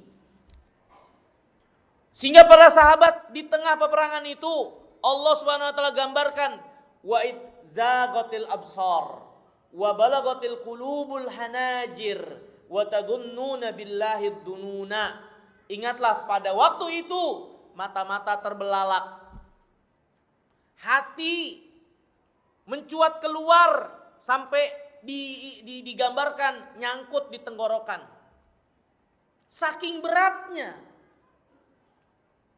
Sehingga para sahabat di tengah peperangan itu Allah Subhanahu wa taala gambarkan wa id zaghatil absar wa balagatil qulubul hanajir wa tadunnuna billahi dununa. Ingatlah pada waktu itu mata-mata terbelalak, hati mencuat keluar sampai digambarkan nyangkut di tenggorokan. Saking beratnya.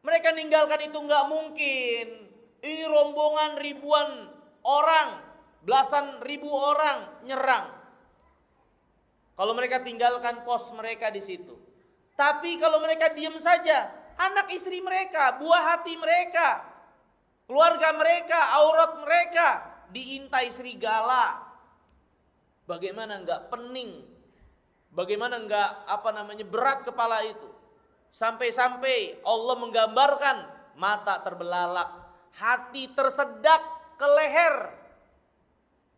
Mereka ninggalkan itu nggak mungkin. Ini rombongan ribuan orang, belasan ribu orang nyerang. Kalau mereka tinggalkan pos mereka di situ. Tapi kalau mereka diam saja, anak istri mereka, buah hati mereka, keluarga mereka, aurat mereka diintai serigala. Bagaimana nggak pening? Bagaimana nggak berat kepala itu? Sampai-sampai Allah menggambarkan mata terbelalak, hati tersedak ke leher.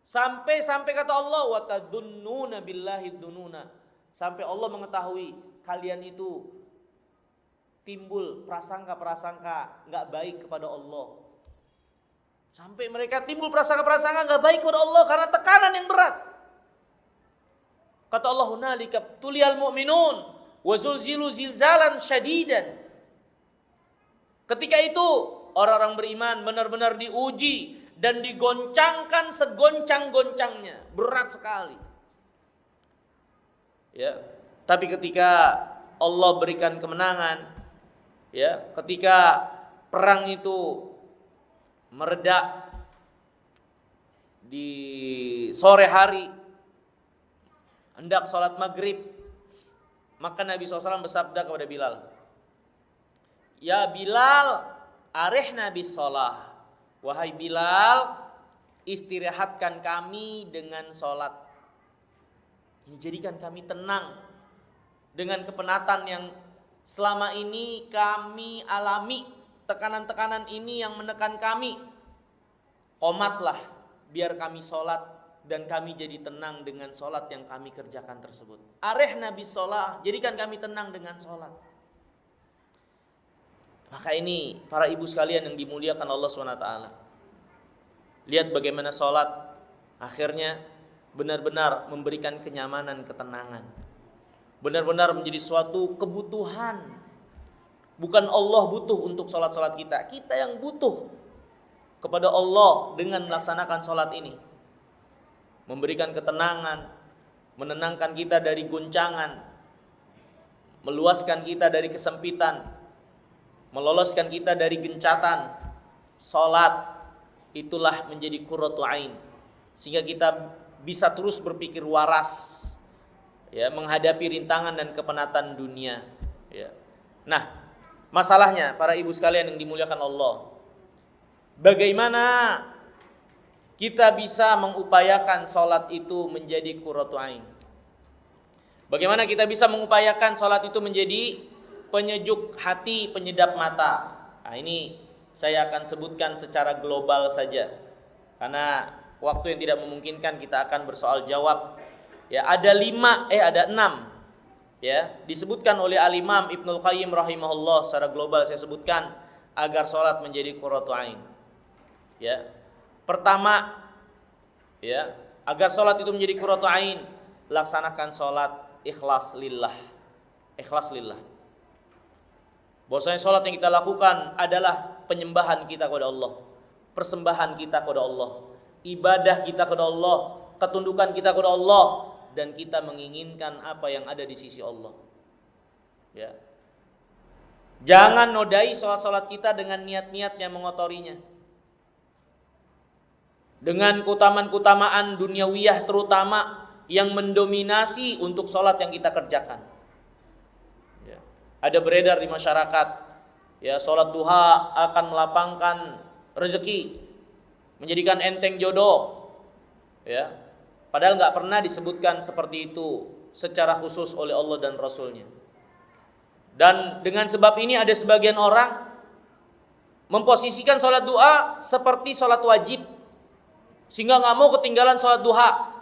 Sampai kata Allah wa tadunnuna billahi dununa. Sampai Allah mengetahui kalian itu timbul prasangka-prasangka enggak baik kepada Allah. Sampai mereka timbul prasangka-prasangka enggak baik kepada Allah karena tekanan yang berat. Kata Allah hunalika tuliyal mu'minun wa zulzilu zilzalan syadidan. Ketika itu orang-orang beriman benar-benar diuji dan digoncangkan segoncang-goncangnya, berat sekali. Ya, tapi ketika Allah berikan kemenangan, ya, ketika perang itu mereda di sore hari, hendak sholat maghrib, maka Nabi SAW bersabda kepada Bilal, ya Bilal, arihna bis sholah. Wahai Bilal, istirahatkan kami dengan sholat. Ini jadikan kami tenang dengan kepenatan yang selama ini kami alami. Tekanan-tekanan ini yang menekan kami. Qomatlah biar kami sholat dan kami jadi tenang dengan sholat yang kami kerjakan tersebut. Arihna bis sholah, jadikan kami tenang dengan sholat. Maka ini para ibu sekalian yang dimuliakan Allah SWT. Lihat bagaimana sholat akhirnya benar-benar memberikan kenyamanan, ketenangan. Benar-benar menjadi suatu kebutuhan. Bukan Allah butuh untuk sholat-sholat kita, kita yang butuh kepada Allah dengan melaksanakan sholat ini. Memberikan ketenangan, menenangkan kita dari guncangan, meluaskan kita dari kesempitan, meloloskan kita dari gencatan. Sholat itulah menjadi qurratu ain, sehingga kita bisa terus berpikir waras, ya, menghadapi rintangan dan kepenatan dunia, ya. Nah, masalahnya para ibu sekalian yang dimuliakan Allah, bagaimana kita bisa mengupayakan sholat itu menjadi qurratu ain? Bagaimana kita bisa mengupayakan sholat itu menjadi penyejuk hati, penyedap mata? Nah, ini saya akan sebutkan secara global saja, karena waktu yang tidak memungkinkan kita akan bersoal jawab. Ya, ada 6, ya, disebutkan oleh Al-Imam Ibnul Qayyim rahimahullah. Secara global saya sebutkan agar sholat menjadi qurratu ain. Ya, pertama, ya, agar sholat itu menjadi qurratu ain, laksanakan sholat ikhlas lillah. Ikhlas lillah. Bahwasanya sholat yang kita lakukan adalah penyembahan kita kepada Allah, persembahan kita kepada Allah, ibadah kita kepada Allah, ketundukan kita kepada Allah, dan kita menginginkan apa yang ada di sisi Allah. Ya. Jangan nodai sholat-sholat kita dengan niat-niat yang mengotorinya, dengan keutamaan-keutamaan duniawiyah terutama yang mendominasi untuk sholat yang kita kerjakan. Ya. Ada beredar di masyarakat, ya, sholat duha akan melapangkan rezeki, menjadikan enteng jodoh, ya. Padahal nggak pernah disebutkan seperti itu secara khusus oleh Allah dan Rasulnya. Dan dengan sebab ini ada sebagian orang memposisikan sholat duha seperti sholat wajib, sehingga nggak mau ketinggalan sholat duha,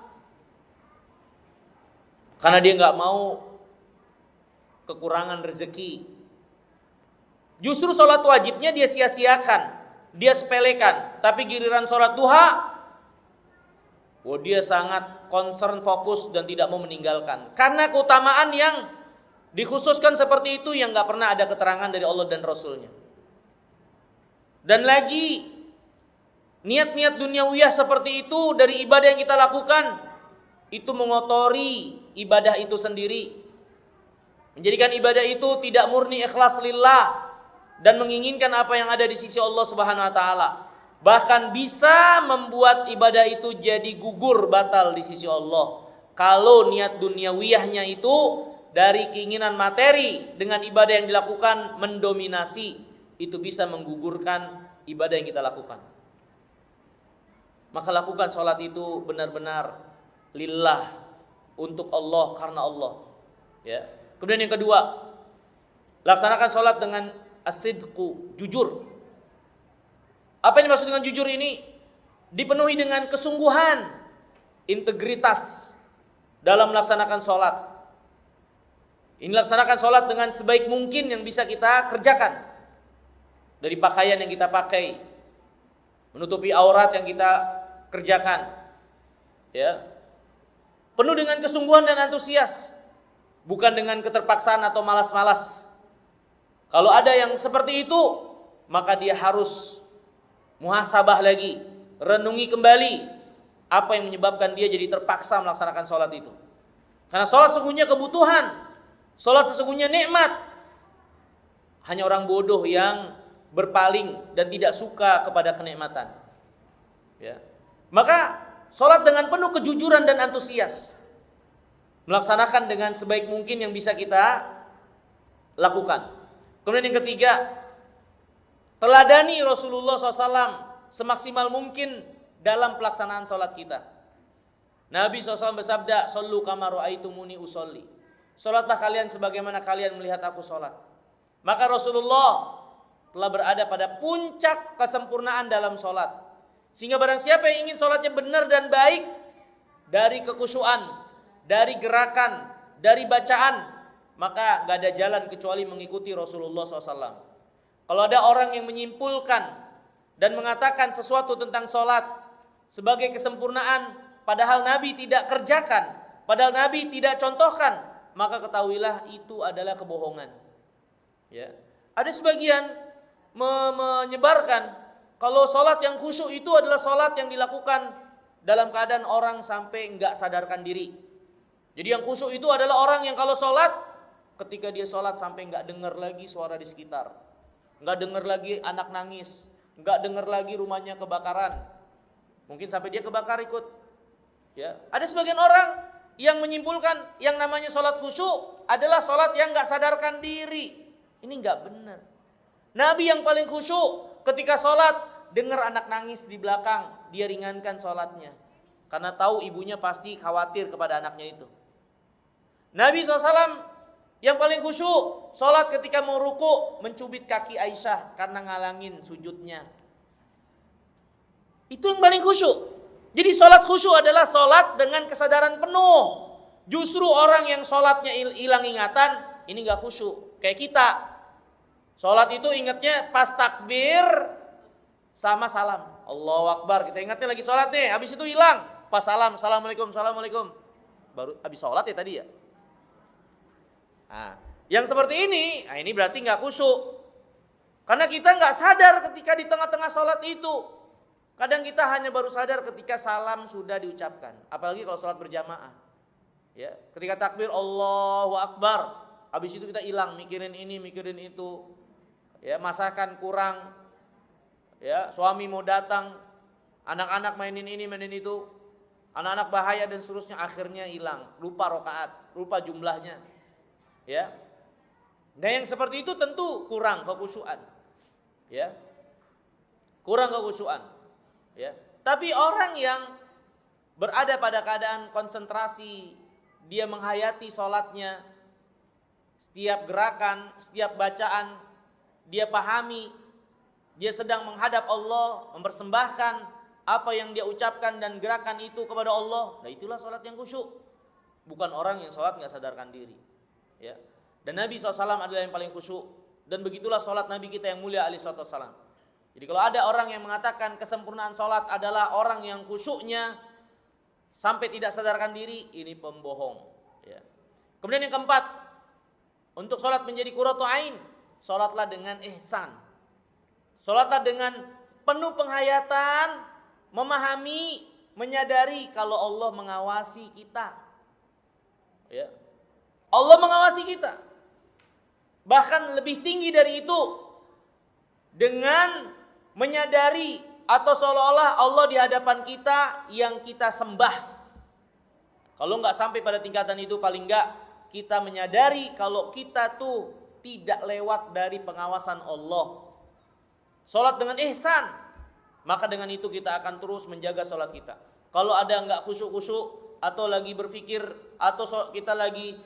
karena dia nggak mau kekurangan rezeki. Justru sholat wajibnya dia sia-siakan, dia sepelekan, tapi giliran sholat duha, dia sangat concern, fokus, dan tidak mau meninggalkan. Karena keutamaan yang dikhususkan seperti itu yang nggak pernah ada keterangan dari Allah dan Rasulnya. Dan lagi, niat-niat duniawiyah seperti itu dari ibadah yang kita lakukan, itu mengotori ibadah itu sendiri, menjadikan ibadah itu tidak murni ikhlas lillah dan menginginkan apa yang ada di sisi Allah Subhanahu wa taala. Bahkan bisa membuat ibadah itu jadi gugur, batal di sisi Allah. Kalau niat duniawiyahnya itu dari keinginan materi dengan ibadah yang dilakukan mendominasi, itu bisa menggugurkan ibadah yang kita lakukan. Maka lakukan sholat itu benar-benar lillah, untuk Allah, karena Allah. Ya. Kemudian yang kedua, laksanakan sholat dengan as-sidqu, jujur. Apa yang dimaksud dengan jujur ini? Dipenuhi dengan kesungguhan, integritas dalam melaksanakan sholat. Ini laksanakan sholat dengan sebaik mungkin yang bisa kita kerjakan. Dari pakaian yang kita pakai, menutupi aurat yang kita kerjakan, ya, penuh dengan kesungguhan dan antusias, bukan dengan keterpaksaan atau malas-malas. Kalau ada yang seperti itu, maka dia harus muhasabah lagi, renungi kembali apa yang menyebabkan dia jadi terpaksa melaksanakan sholat itu. Karena sholat sesungguhnya kebutuhan, sholat sesungguhnya nikmat. Hanya orang bodoh yang berpaling dan tidak suka kepada kenikmatan. Ya. Maka sholat dengan penuh kejujuran dan antusias, melaksanakan dengan sebaik mungkin yang bisa kita lakukan. Kemudian yang ketiga, teladani Rasulullah SAW semaksimal mungkin dalam pelaksanaan sholat kita. Nabi SAW bersabda, "Shollu kama ra'aitumuni usolli." Sholatlah kalian sebagaimana kalian melihat aku sholat. Maka Rasulullah telah berada pada puncak kesempurnaan dalam sholat. Sehingga barang siapa yang ingin sholatnya benar dan baik, dari kekhusyuan, dari gerakan, dari bacaan, maka gak ada jalan kecuali mengikuti Rasulullah SAW. Kalau ada orang yang menyimpulkan dan mengatakan sesuatu tentang sholat sebagai kesempurnaan, padahal Nabi tidak kerjakan, padahal Nabi tidak contohkan, maka ketahuilah itu adalah kebohongan. Ya. Ada sebagian menyebarkan kalau sholat yang khusyuk itu adalah sholat yang dilakukan dalam keadaan orang sampai enggak sadarkan diri. Jadi yang khusyuk itu adalah orang yang kalau sholat, ketika dia sholat sampai enggak dengar lagi suara di sekitar, enggak dengar lagi anak nangis, enggak dengar lagi rumahnya kebakaran. Mungkin sampai dia kebakar ikut. Ya. Ada sebagian orang yang menyimpulkan yang namanya sholat khusyuk adalah sholat yang enggak sadarkan diri. Ini enggak benar. Nabi yang paling khusyuk ketika sholat, dengar anak nangis di belakang, dia ringankan sholatnya. Karena tahu ibunya pasti khawatir kepada anaknya itu. Nabi SAW yang paling khusyuk, sholat ketika mau ruku, mencubit kaki Aisyah karena ngalangin sujudnya. Itu yang paling khusyuk. Jadi sholat khusyuk adalah sholat dengan kesadaran penuh. Justru orang yang sholatnya hilang ingatan, ini gak khusyuk. Kayak kita, sholat itu ingatnya pas takbir sama salam. Allahu Akbar, kita ingatnya lagi sholat nih, habis itu hilang. Pas salam, assalamualaikum, assalamualaikum. Baru habis sholat ya tadi ya. Nah, yang seperti ini, nah ini berarti gak khusyuk. Karena kita gak sadar ketika di tengah-tengah sholat itu. Kadang kita hanya baru sadar ketika salam sudah diucapkan. Apalagi kalau sholat berjamaah. Ya, ketika takbir Allahu Akbar, habis itu kita hilang mikirin ini, mikirin itu. Ya, masakan kurang. Ya, suami mau datang, anak-anak mainin ini, mainin itu. Anak-anak bahaya dan seterusnya, akhirnya hilang, lupa rakaat, lupa jumlahnya. Ya. Dan yang seperti itu tentu kurang kekhusyuan. Ya. Kurang kekhusyuan. Ya. Tapi orang yang berada pada keadaan konsentrasi, dia menghayati sholatnya, setiap gerakan, setiap bacaan, dia pahami, dia sedang menghadap Allah, mempersembahkan apa yang dia ucapkan dan gerakan itu kepada Allah. Nah itulah sholat yang khusyuk. Bukan orang yang sholat gak sadarkan diri. Ya. Dan Nabi SAW adalah yang paling khusyuk. Dan begitulah sholat Nabi kita yang mulia alaihi wassalam. Jadi kalau ada orang yang mengatakan kesempurnaan sholat adalah orang yang khusyuknya sampai tidak sadarkan diri, ini pembohong. Ya. Kemudian yang keempat, untuk sholat menjadi qurratu ain, sholatlah dengan ihsan. Sholatlah dengan penuh penghayatan, memahami, menyadari kalau Allah mengawasi kita. Ya. Allah mengawasi kita. Bahkan lebih tinggi dari itu, dengan menyadari atau seolah-olah Allah di hadapan kita yang kita sembah. Kalau nggak sampai pada tingkatan itu, paling nggak kita menyadari kalau kita tuh tidak lewat dari pengawasan Allah. Sholat dengan ihsan, maka dengan itu kita akan terus menjaga sholat kita. Kalau ada nggak khusyuk-khusyuk atau lagi berpikir atau kita lagi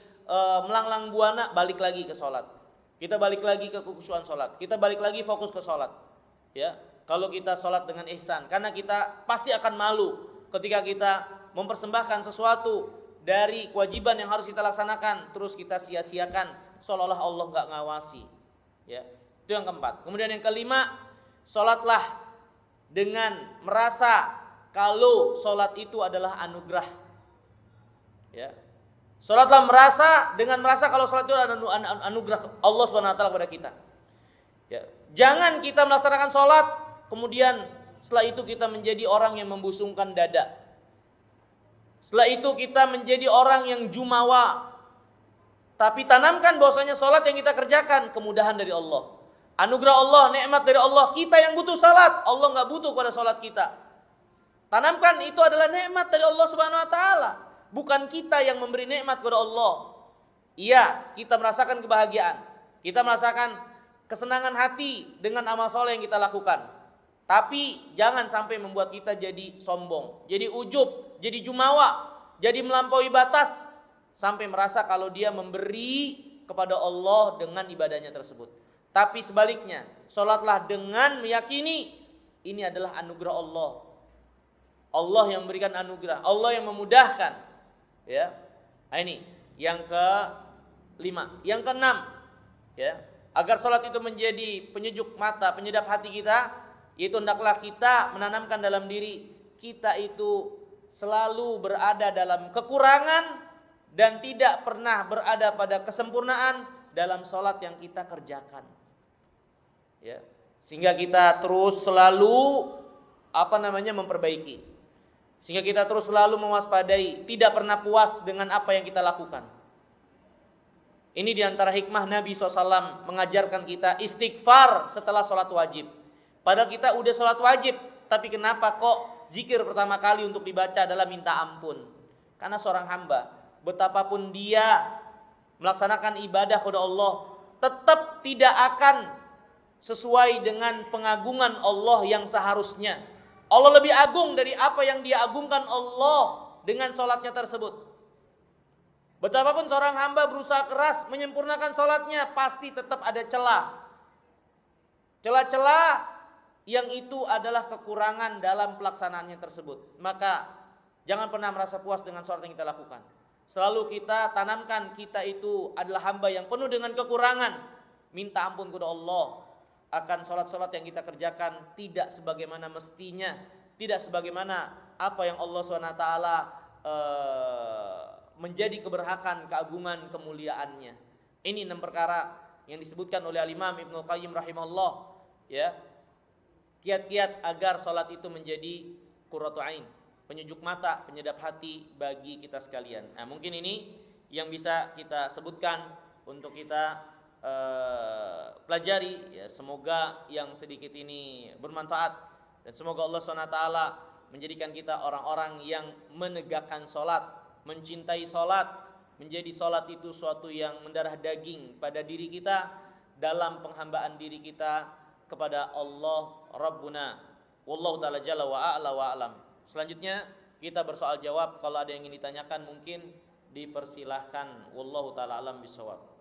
melanglang buana, balik lagi ke sholat. Kita balik lagi ke kekhusyuan sholat. Kita balik lagi fokus ke sholat. Ya, kalau kita sholat dengan ihsan, karena kita pasti akan malu ketika kita mempersembahkan sesuatu dari kewajiban yang harus kita laksanakan, terus kita sia-siakan seolah-olah Allah nggak ngawasi. Ya, itu yang keempat. Kemudian yang kelima, sholatlah dengan merasa kalau sholat itu adalah anugerah. Ya, sholatlah dengan merasa kalau sholat itu adalah anugerah Allah Subhanahu Wa Taala kepada kita. Ya, jangan kita melaksanakan sholat kemudian setelah itu kita menjadi orang yang membusungkan dada. Setelah itu kita menjadi orang yang jumawa. Tapi tanamkan bahwasanya sholat yang kita kerjakan kemudahan dari Allah, anugerah Allah, nikmat dari Allah. Kita yang butuh sholat, Allah nggak butuh pada sholat kita. Tanamkan itu adalah nikmat dari Allah Subhanahu Wa Taala, bukan kita yang memberi nikmat kepada Allah. Iya, kita merasakan kebahagiaan, kita merasakan kesenangan hati dengan amal soleh yang kita lakukan. Tapi jangan sampai membuat kita jadi sombong, jadi ujub, jadi jumawa, jadi melampaui batas sampai merasa kalau dia memberi kepada Allah dengan ibadahnya tersebut. Tapi sebaliknya, sholatlah dengan meyakini ini adalah anugerah Allah. Allah yang memberikan anugerah, Allah yang memudahkan. Ya, nah ini yang kelima, yang keenam, ya, agar sholat itu menjadi penyejuk mata, penyedap hati kita, yaitu hendaklah kita menanamkan dalam diri kita itu selalu berada dalam kekurangan dan tidak pernah berada pada kesempurnaan dalam sholat yang kita kerjakan. Ya, sehingga kita terus selalu memperbaiki. Sehingga kita terus selalu mewaspadai, tidak pernah puas dengan apa yang kita lakukan. Ini diantara hikmah Nabi SAW mengajarkan kita istighfar setelah sholat wajib. Padahal kita udah sholat wajib, tapi kenapa kok zikir pertama kali untuk dibaca adalah minta ampun? Karena seorang hamba, betapapun dia melaksanakan ibadah kepada Allah, tetap tidak akan sesuai dengan pengagungan Allah yang seharusnya. Allah lebih agung dari apa yang dia agungkan Allah dengan sholatnya tersebut. Betapapun seorang hamba berusaha keras menyempurnakan sholatnya, pasti tetap ada celah. Celah-celah yang itu adalah kekurangan dalam pelaksanaannya tersebut. Maka jangan pernah merasa puas dengan sholat yang kita lakukan. Selalu kita tanamkan kita itu adalah hamba yang penuh dengan kekurangan. Minta ampun kepada Allah akan sholat-sholat yang kita kerjakan tidak sebagaimana mestinya, tidak sebagaimana apa yang Allah SWT menjadi keberhakan, keagungan, kemuliaannya. Ini 6 perkara yang disebutkan oleh Al-Imam Ibnu Qayyim rahimahullah, ya. Kiat-kiat agar sholat itu menjadi qurratu ain, penyejuk mata, penyedap hati bagi kita sekalian. Nah, mungkin ini yang bisa kita sebutkan untuk kita pelajari, ya. Semoga yang sedikit ini bermanfaat dan semoga Allah SWT menjadikan kita orang-orang yang menegakkan sholat, mencintai sholat, menjadi sholat itu suatu yang mendarah daging pada diri kita dalam penghambaan diri kita kepada Allah Rabbuna. Wallahu ta'ala jalla wa a'la wa a'lam. Selanjutnya kita bersoal jawab. Kalau ada yang ingin ditanyakan mungkin dipersilahkan. Wallahu ta'ala alam bisawab.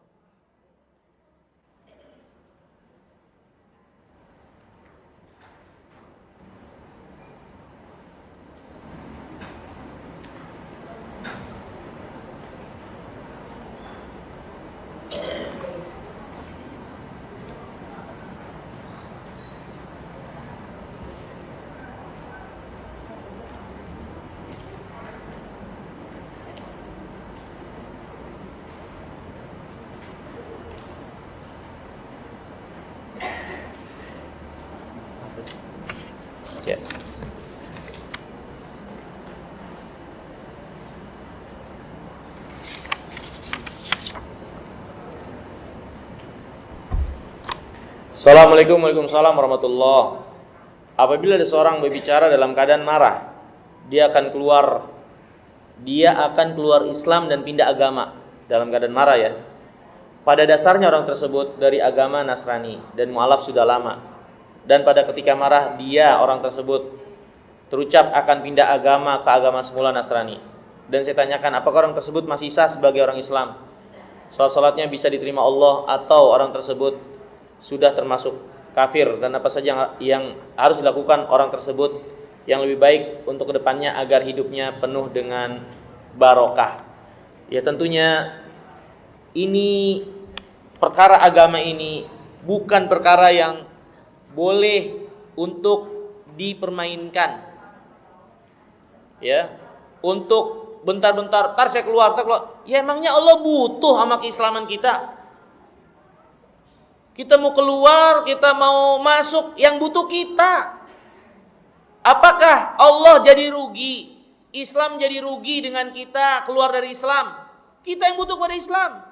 Ya. Assalamualaikum Waalaikumsalam warahmatullahi. Apabila ada seorang berbicara dalam keadaan marah, dia akan keluar Islam dan pindah agama dalam keadaan marah, ya. Pada dasarnya orang tersebut dari agama Nasrani dan mualaf sudah lama. Dan pada ketika marah orang tersebut terucap akan pindah agama ke agama semula Nasrani. Dan saya tanyakan, apakah orang tersebut masih sah sebagai orang Islam? Salatnya bisa diterima Allah atau orang tersebut sudah termasuk kafir, dan apa saja yang harus dilakukan orang tersebut yang lebih baik untuk kedepannya agar hidupnya penuh dengan barokah? Ya, tentunya ini perkara agama ini bukan perkara yang boleh untuk dipermainkan, ya. Untuk bentar-bentar, tar saya keluar. Ya, emangnya Allah butuh sama keislaman kita? Kita mau keluar, kita mau masuk, yang butuh kita. Apakah Allah jadi rugi? Islam jadi rugi dengan kita keluar dari Islam? Kita yang butuh pada Islam.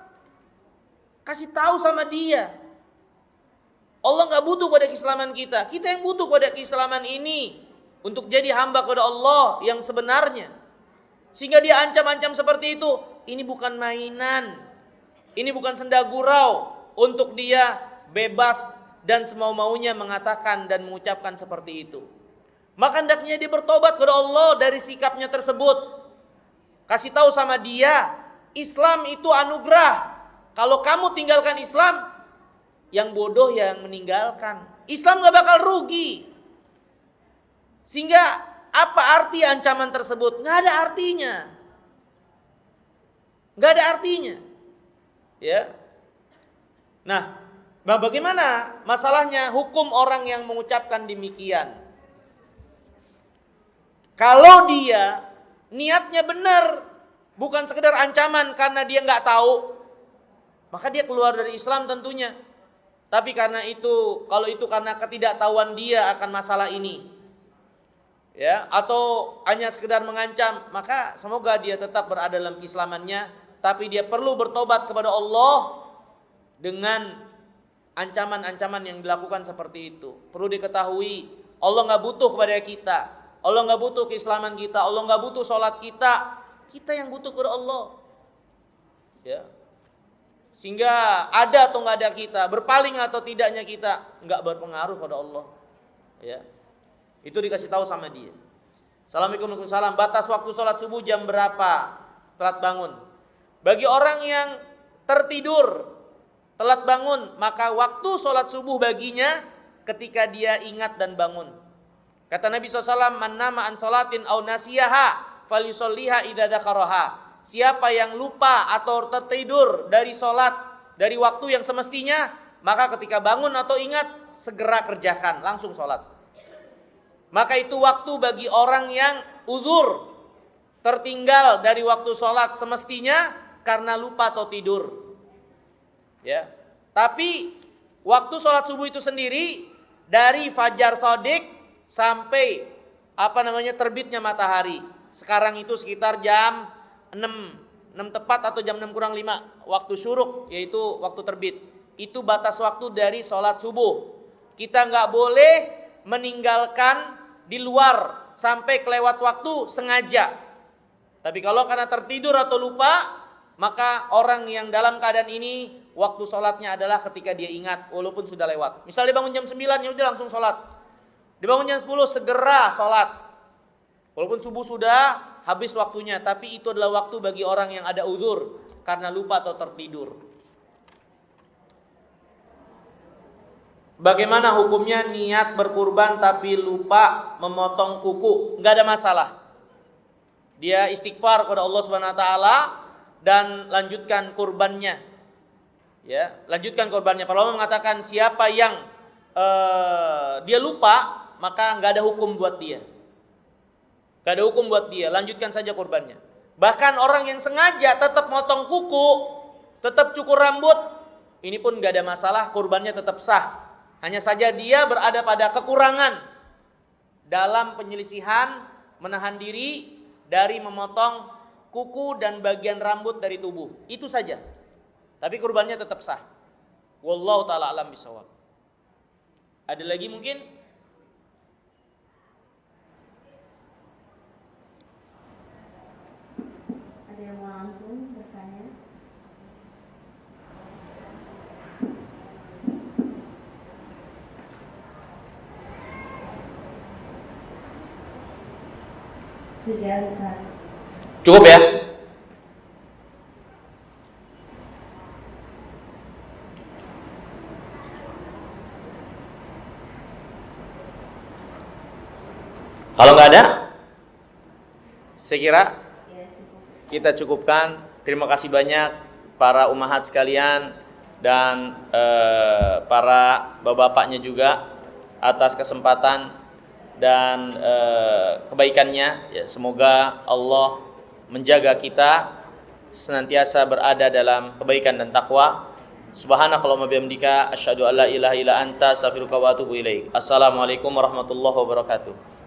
Kasih tahu sama dia. Allah gak butuh pada keislaman kita. Kita yang butuh pada keislaman ini untuk jadi hamba kepada Allah yang sebenarnya. Sehingga dia ancam-ancam seperti itu. Ini bukan mainan. Ini bukan senda gurau untuk dia bebas dan semau-maunya mengatakan dan mengucapkan seperti itu. Maka hendaknya dia bertobat kepada Allah dari sikapnya tersebut. Kasih tahu sama dia, Islam itu anugerah. Kalau kamu tinggalkan Islam, yang bodoh yang meninggalkan. Islam gak bakal rugi. Sehingga apa arti ancaman tersebut? Gak ada artinya. Gak ada artinya. Ya. Nah, bagaimana masalahnya hukum orang yang mengucapkan demikian? Kalau dia niatnya benar, bukan sekedar ancaman karena dia nggak tahu, maka dia keluar dari Islam tentunya. Tapi karena itu, kalau itu karena ketidaktahuan dia akan masalah ini, ya, atau hanya sekedar mengancam, maka semoga dia tetap berada dalam keislamannya, tapi dia perlu bertobat kepada Allah dengan ancaman-ancaman yang dilakukan seperti itu. Perlu diketahui, Allah nggak butuh kepada kita, Allah nggak butuh keislaman kita, Allah nggak butuh sholat kita, kita yang butuh kepada Allah. Ya, sehingga ada atau nggak ada kita, berpaling atau tidaknya kita nggak berpengaruh pada Allah. Ya, itu dikasih tahu sama dia. Assalamualaikum warahmatullahi wabarakatuh. Batas waktu sholat subuh jam berapa? Telat bangun. Bagi orang yang tertidur telat bangun, maka waktu sholat subuh baginya ketika dia ingat dan bangun. Kata Nabi SAW, man nama an sholatin au nasiyaha falyusolliha idza dzakaraha. Siapa yang lupa atau tertidur dari sholat dari waktu yang semestinya, maka ketika bangun atau ingat segera kerjakan, langsung sholat. Maka itu waktu bagi orang yang uzur, tertinggal dari waktu sholat semestinya karena lupa atau tidur. Ya, tapi waktu sholat subuh itu sendiri dari fajar shadiq sampai terbitnya matahari. Sekarang itu sekitar jam 6 tepat atau jam 6 kurang 5 waktu syuruk, yaitu waktu terbit. Itu batas waktu dari sholat subuh. Kita nggak boleh meninggalkan di luar sampai kelewat waktu sengaja. Tapi kalau karena tertidur atau lupa, maka orang yang dalam keadaan ini waktu sholatnya adalah ketika dia ingat walaupun sudah lewat. Misalnya dia bangun jam 9, ya udah langsung sholat. Dia bangun jam 10, segera sholat. Walaupun subuh sudah habis waktunya, tapi itu adalah waktu bagi orang yang ada uzur karena lupa atau tertidur. Bagaimana hukumnya niat berkurban tapi lupa memotong kuku? Enggak ada masalah. Dia istighfar kepada Allah Subhanahu wa taala dan lanjutkan kurbannya. Ya, lanjutkan kurbannya. Para ulama mengatakan siapa yang dia lupa, maka enggak ada hukum buat dia. Enggak ada hukum buat dia, lanjutkan saja kurbannya. Bahkan orang yang sengaja tetap motong kuku, tetap cukur rambut, ini pun enggak ada masalah, kurbannya tetap sah. Hanya saja dia berada pada kekurangan dalam penyelisihan menahan diri dari memotong kuku dan bagian rambut dari tubuh. Itu saja. Tapi kurbannya tetap sah. Wallahu ta'ala alam bisawab. Ada lagi mungkin? Ada yang mau langsung bertanya? Sudah, Ustaz. Cukup ya? Kalau nggak ada, saya kira kita cukupkan. Terima kasih banyak para ummahat sekalian dan para bapak-bapaknya juga atas kesempatan dan kebaikannya. Ya, semoga Allah menjaga kita senantiasa berada dalam kebaikan dan takwa. Subhanakallahumma bihamdika asyhadu an la ilaha illa anta astaghfiruka wa atubu ilaik. Assalamualaikum warahmatullahi wabarakatuh.